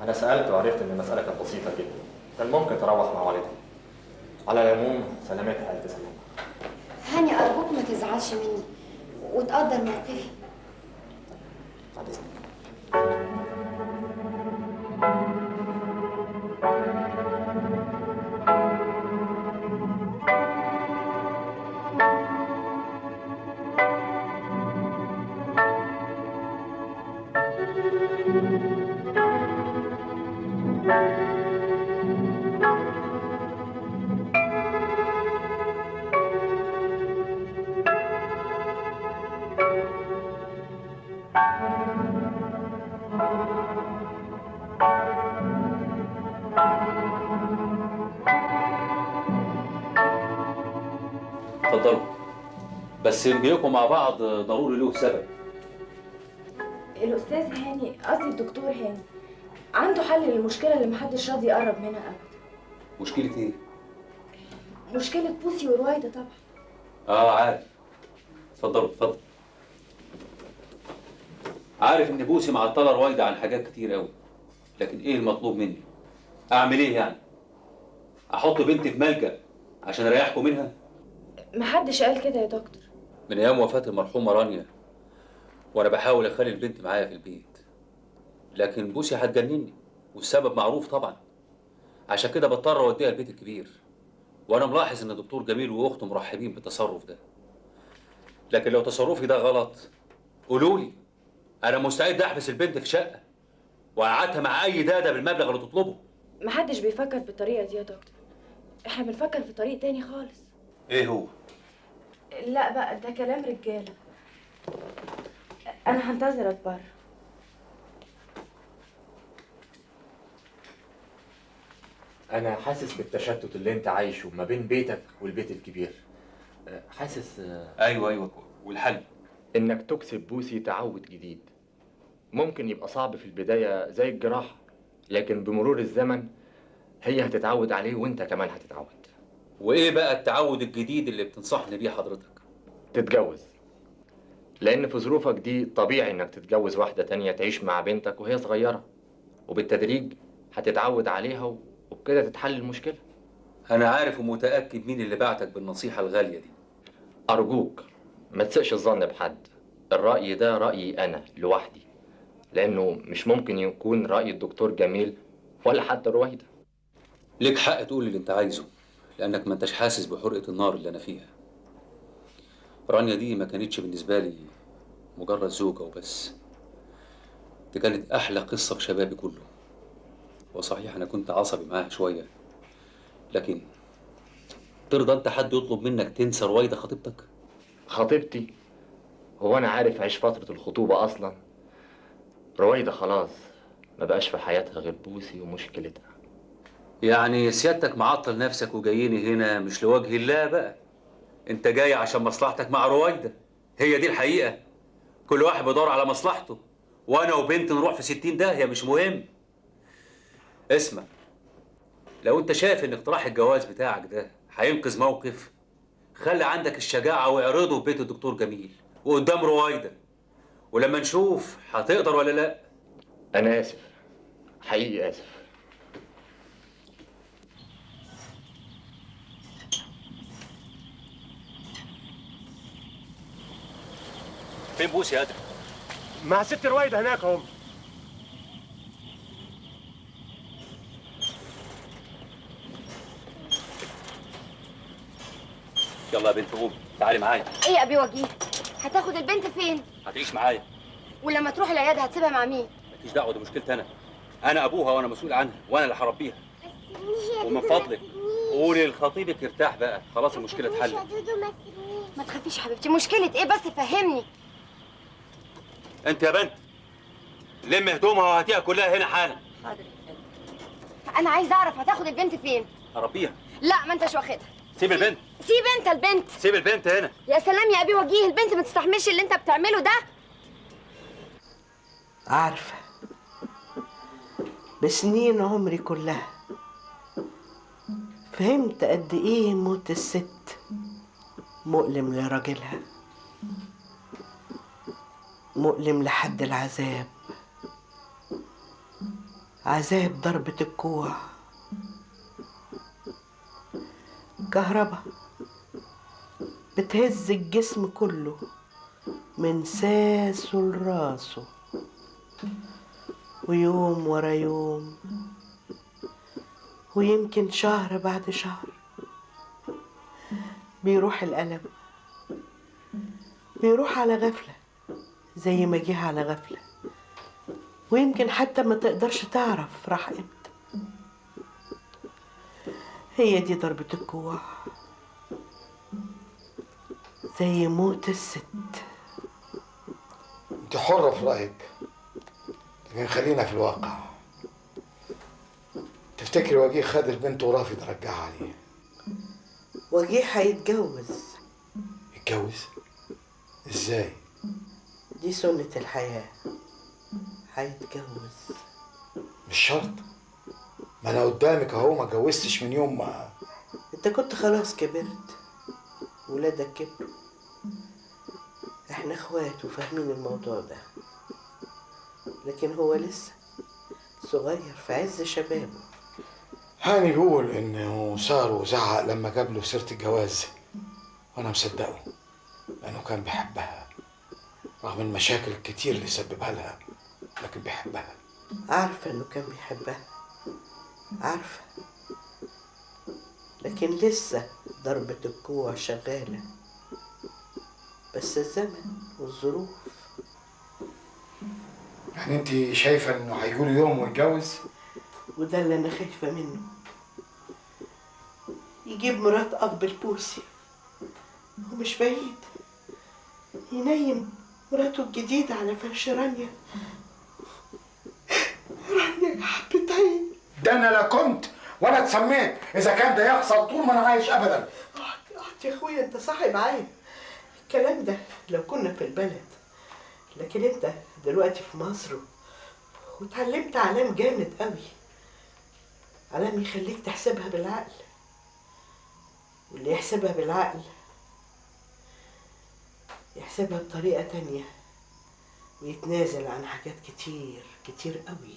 أنا سألت وعرفت إن المسألة كانت بسيطة جدا، كان ممكن تروح مع والدها. على العموم سلامتها ألف سلامة. هاني أرجوك ما تزعلش مني وتقدر موقفي. بعد إذنك. بس مجيكم مع بعض ضروري له سبب. الاستاذ هاني، قصدي الدكتور هاني، عنده حل للمشكله اللي محدش راضي يقرب منها ابدا. مشكله ايه؟ مشكله بوسي ورويده طبعا. عارف. اتفضلوا اتفضل. عارف ان بوسي معطله رويده عن حاجات كتير قوي، لكن ايه المطلوب مني؟ اعمل ايه يعني؟ احط بنتي في ملجأ عشان اريحكم منها؟ محدش قال كده يا دكتور. من ايام وفاه المرحومه رانيا وانا بحاول اخلي البنت معايا في البيت، لكن بوسي هتجنني والسبب معروف طبعا. عشان كده بضطر اوديها البيت الكبير، وانا ملاحظ ان الدكتور جميل واخته مرحبين بالتصرف ده. لكن لو تصرفي ده غلط قولوا لي، انا مستعد احبس البنت في شقه واقعدها مع اي داده بالمبلغ اللي تطلبه. محدش بيفكر بالطريقه دي يا دكتور، احنا بنفكر في طريق تاني خالص. ايه هو؟ لا بقى ده كلام رجاله. انا هنتظرك بره. انا حاسس بالتشتت اللي انت عايشه ما بين بيتك والبيت الكبير. حاسس ايوه والحل انك تكسب بوسي تعود جديد. ممكن يبقى صعب في البدايه زي الجراحه، لكن بمرور الزمن هي هتتعود عليه وانت كمان هتتعود. وايه بقى التعود الجديد اللي بتنصحني بيه حضرتك؟ تتجوز، لان في ظروفك دي طبيعي انك تتجوز واحده تانية تعيش مع بنتك وهي صغيره، وبالتدريج هتتعود عليها وبكده تتحل المشكله. انا عارف ومتاكد مين اللي بعتك بالنصيحه الغاليه دي. ارجوك ما تسئش الظن بحد، الراي ده رايي انا لوحدي، لانه مش ممكن يكون راي الدكتور جميل ولا حتى رويده. ليك حق تقول اللي انت عايزه، لانك ما انتش حاسس بحرقه النار اللي انا فيها. رانيا دي ما كانتش بالنسبه لي مجرد زوجه وبس، دي كانت احلى قصه في شبابي كله. وصحيح انا كنت عصبي معاها شويه، لكن ترضى انت حد يطلب منك تنسى رويده خطيبتك؟ خطيبتي؟ هو انا عارف اعيش فتره الخطوبه اصلا؟ رويده خلاص ما بقاش في حياتها غير بوسي ومشكلتها. يعني سيادتك معطل نفسك وجاييني هنا مش لوجه الله بقى، انت جاي عشان مصلحتك مع رويده، هي دي الحقيقه. كل واحد بيدور على مصلحته، وانا وبنت نروح في 60 داهيه مش مهم. اسمع، لو انت شايف ان اقتراح الجواز بتاعك ده هينقذ موقف، خلي عندك الشجاعه واعرضه في بيت الدكتور جميل وقدام رويده، ولما نشوف هتقدر ولا لا. انا اسف، حقيقي اسف. فين بوسي يا ادم؟ مع ست رويده هناك هم. يلا يا بنت قومي تعالي معايا. ايه يا ابي وجيه؟ هتاخد البنت فين؟ هتعيش معايا. ولما تروح العياده هتسيبها مع مين؟ مالكيش دعوه، دي مشكلتي انا ابوها وانا مسؤول عنها وانا اللي هربيها. ومن فضلك قولي لخطيبك ارتاح بقى، خلاص المشكله اتحلت. ما تخافيش حبيبتي، مشكله ايه بس فهمني. انت يا بنت لم هدومها وهاتيها كلها هنا حالا. حاضر. انا عايزه اعرف هتاخد البنت فين؟ هربيها. لا ما انتش واخدها. سيب البنت. سيب انت البنت. سيب البنت هنا. يا سلام يا ابي وجيه، البنت ما تستحملش اللي انت بتعمله ده. عارفه بسنين عمري كلها فهمت قد ايه موت الست مؤلم لراجلها، مؤلم لحد العذاب، عذاب ضربة الكوع، كهرباء بتهز الجسم كله من ساسه لراسه، ويوم ورا يوم، ويمكن شهر بعد شهر بيروح الألم، بيروح على غفلة زي ما جه على غفلة، ويمكن حتى ما تقدرش تعرف راح امتى. هي دي ضربة الكوع، زي موت الست. انت حرة في رأيك، لكن خلينا في الواقع. تفتكري وجيه خد البنت ورافض يرجعها عليه؟ وجيه هيتجوز. يتجوز؟ ازاي؟ دي سنة الحياة. هيتجوز. مش شرط، ما انا قدامك اهو ما اتجوزتش من يوم ما انت كنت خلاص كبرت، ولادك كبروا، احنا اخوات وفاهمين الموضوع ده، لكن هو لسه صغير في عز شبابه. هاني بيقول انه صار وزعق لما جاب له سيره الجواز، وانا مصدقه لانه كان بيحبها رغم المشاكل الكتير اللي سببها لها، لكن بيحبها. عارفه انه كان بيحبها، عارفه، لكن لسه ضربة الجوع شغالة، بس الزمن والظروف. يعني انت شايفه انه هيقول يوم ويتجوز؟ وده اللي انا خايفه منه، يجيب مرات اب البوسي ومش بعيد ينيم مراته الجديدة على فرش رانيا. رانيا يا حبة عين. ده انا لا كنت ولا اتسميت اذا كان ده يحصل طول ما انا عايش ابدا. اقعد يا اخويا، انت صاحب عين. الكلام ده لو كنا في البلد، لكن انت دلوقتي في مصر واتعلمت علام جامد قوي، علام يخليك تحسبها بالعقل، واللي يحسبها بالعقل يحسبها بطريقة تانية ويتنازل عن حاجات كتير كتير قوي.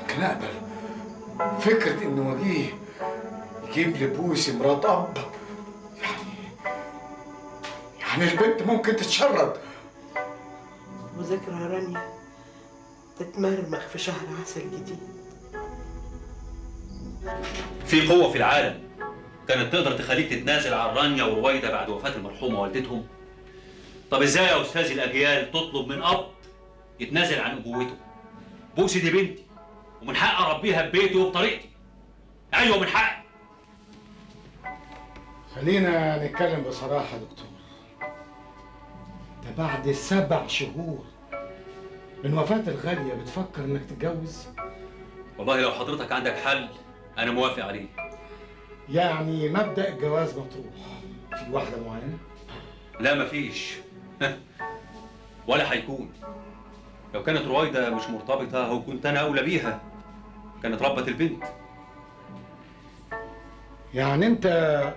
لكن اقبل فكرة انه وجيه يجيب لي بوسي مرات اب، يعني البنت ممكن تتشرد وذكرى رانيا تتمرمخ في شهر عسل جديد. في قوة في العالم كانت تقدر تخليك تتنازل عن رانيا ورويدة بعد وفاة المرحومة والدتهم؟ طب ازاي يا استاذ الاجيال تطلب من اب يتنازل عن ابوته؟ بوسي دي بنتي ومن حق اربيها ببيتي وبطريقتي. ايوه من حقي. خلينا نتكلم بصراحة يا دكتور، ده بعد 7 شهور من وفاة الغالية بتفكر انك تتجوز؟ والله لو حضرتك عندك حل انا موافق عليه. يعني مبدأ الجواز مطروح، في واحدة معينة؟ لا مفيش ولا هيكون. لو كانت رويدة مش مرتبطة هو كنت انا اولى بيها، كانت ربت البنت. يعني انت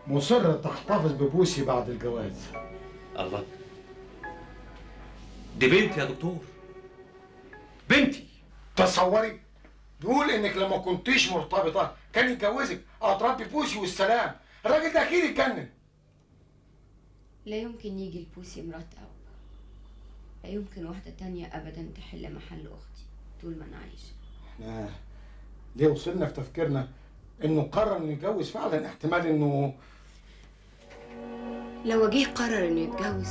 مصر تحتفظ ببوسي بعد الجواز؟ الله، دي بنتي يا دكتور، بنتي. تصوري بيقول انك لما كنتيش مرتبطة كان يتجوزك او تربي بوسي والسلام. الراجل ده اكيد يتجنن. لا يمكن يجي البوسي مرات أب، لا يمكن واحدة تانية أبدا تحل محل أختي طول ما أنا عايشة. احنا ليه وصلنا في تفكيرنا انه قرر انه يتجوز فعلا؟ احتمال انه لو وجيه قرر إنه يتجوز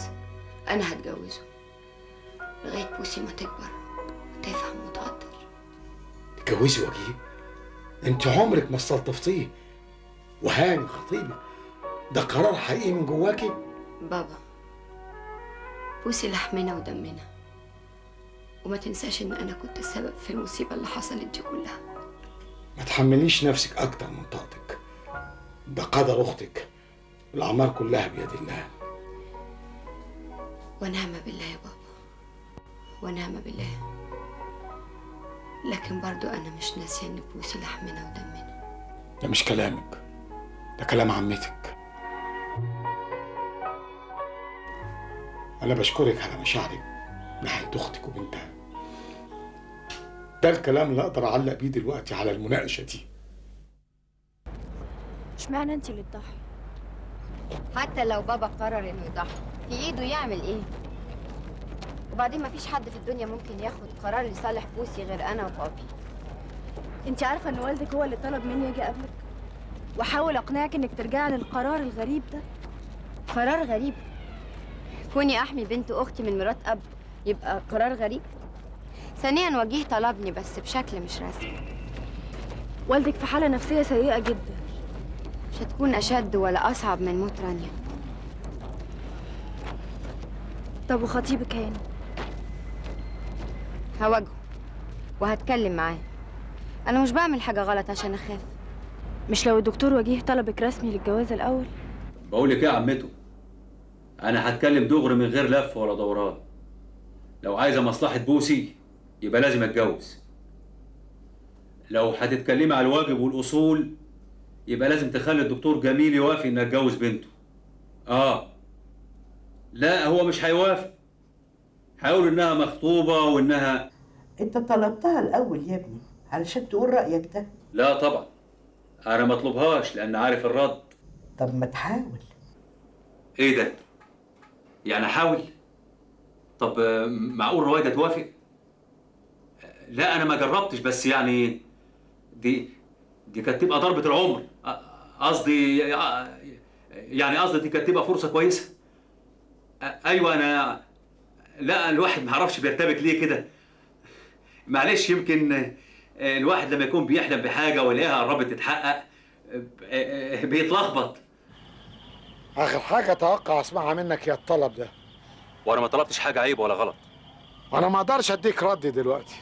أنا هتجوزه لغاية بوسي ما تكبر وتفهم وتقدر. تتجوزي وجيه؟ انت عمرك ما استلطفتيه، وهاني خطيبك ده قرار حقيقي من جواكي؟ بابا، بوسي لحمنا ودمنا، وما تنساش ان انا كنت السبب في المصيبة اللي حصلت دي كلها. ما تحمليش نفسك اكتر من طاقتك، ده قدر اختك، الاعمار كلها بيد الله. ونعم بالله يا بابا، ونعم بالله، لكن برضو انا مش ناسية ان بوسي لحمنا ودمنا. ده مش كلامك، ده كلام عمتك. أنا بشكرك على مشاعرك ناحية أختك وبنتها. ده الكلام اللي أقدر أعلق بيه دلوقتي على المناقشة دي. اشمعنى أنت اللي تضحي؟ حتى لو بابا قرر انه يضحي، في ايده يعمل ايه؟ وبعدين مفيش حد في الدنيا ممكن ياخد قرار لصالح بوسي غير انا وبابي. أنت عارفة إن والدك هو اللي طلب مني أجي قبلك وأحاول أقنعك إنك ترجعي للقرار الغريب ده. قرار غريب؟ كوني احمي بنت اختي من مرات اب يبقى قرار غريب؟ ثانيا وجيه طلبني بس بشكل مش رسمي. والدك في حالة نفسية سيئة جدا. مش هتكون اشد ولا اصعب من موت رانيا. طب وخطيبك هاني؟ هواجهه وهتكلم معاه. انا مش بعمل حاجة غلط عشان اخاف. مش لو الدكتور وجيه طلبك رسمي للجواز الاول؟ بقول لك ايه يا عمته، انا هتكلم دغري من غير لف ولا دوران. لو عايزه مصلحه بوسي يبقى لازم اتجوز. لو هتتكلمي على الواجب والاصول يبقى لازم تخلي الدكتور جميل يوافق ان اتجوز بنته. لا هو مش هيوافق، هيقول انها مخطوبه وانها. انت طلبتها الاول يا ابني علشان تقول رايك ده. لا طبعا انا ما اطلبهاش لان عارف الرد. طب ما تحاول. ايه ده؟ يعني احاول؟ طب معقول رويدة توافق؟ لا انا ما جربتش، بس يعني دي كانت تبقى ضربة العمر. قصدي يعني دي كانت تبقى فرصة كويسة. ايوه انا، لا الواحد ما يعرفش بيرتبك ليه كده. معلش يمكن الواحد لما يكون بيحلم بحاجة ويلاقيها قربت تتحقق بيتلخبط. اخر حاجه اتوقع اسمعها منك يا الطلب ده. وانا ما طلبتش حاجه عيب ولا غلط. وانا ما اقدرش اديك رد دلوقتي.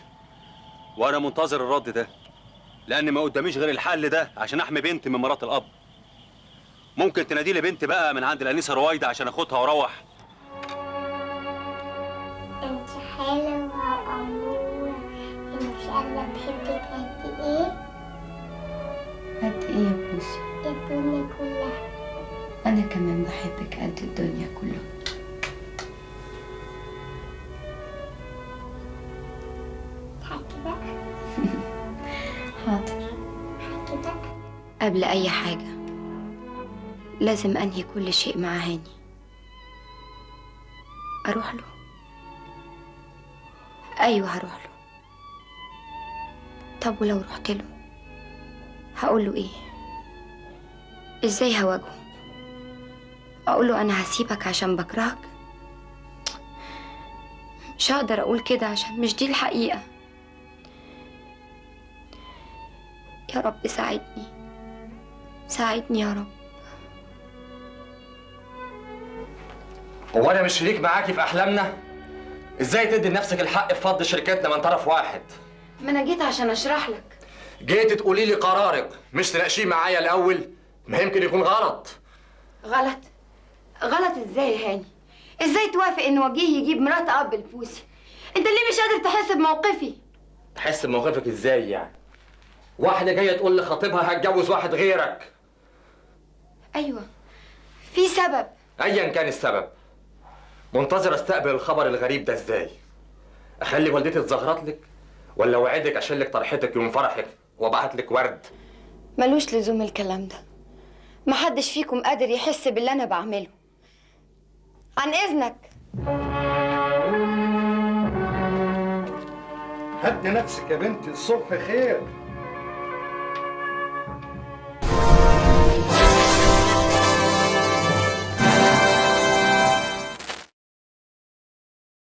وانا منتظر الرد ده لان ما قداميش غير الحل ده عشان احمي بنتي من مرات الاب. ممكن تنادي لي بنتي بقى من عند الانسه رويدة عشان اخدها واروح. انت حلوة وأمورة، ان شاء الله بحبك قد ايه؟ قد ايه يا بوسي؟ الدنيا كلها. انا كمان بحبك قد الدنيا كلها. حكي بقى. حاضر. حكي بقى. قبل اي حاجة لازم انهي كل شيء مع هاني. اروح له؟ ايوه هروح له. طب ولو رحت له هقول له ايه؟ ازاي هواجهه؟ اقول له انا هسيبك عشان بكرهك؟ مش هقدر اقول كده عشان مش دي الحقيقة. يا رب ساعدني، ساعدني يا رب. هو انا مش شريك معاكي في احلامنا؟ ازاي تدي لنفسك الحق في فض شركتنا من طرف واحد؟ ما انا جيت عشان اشرح لك. جيت تقولي لي قرارك مش تناقشيه معايا الاول؟ ما يمكن يكون غلط. غلط؟ غلط ازاي يا هاني؟ ازاي توافق ان وجيه يجيب مرات اب البوسي؟ انت ليه مش قادر تحس بموقفي؟ تحس بموقفك ازاي يعني؟ واحدة جاية تقول لخطيبها هتجوز واحد غيرك. ايوه في سبب. ايا كان السبب، منتظر استقبل الخبر الغريب ده ازاي؟ اخلي والدتي تزغرط لك ولا اوعدك اشيل لك طرحتك يوم فرحك وابعت لك ورد؟ ملوش لزوم الكلام ده. محدش فيكم قادر يحس باللي انا بعمله. عن اذنك. هدي نفسك يا بنتي، الصبح خير.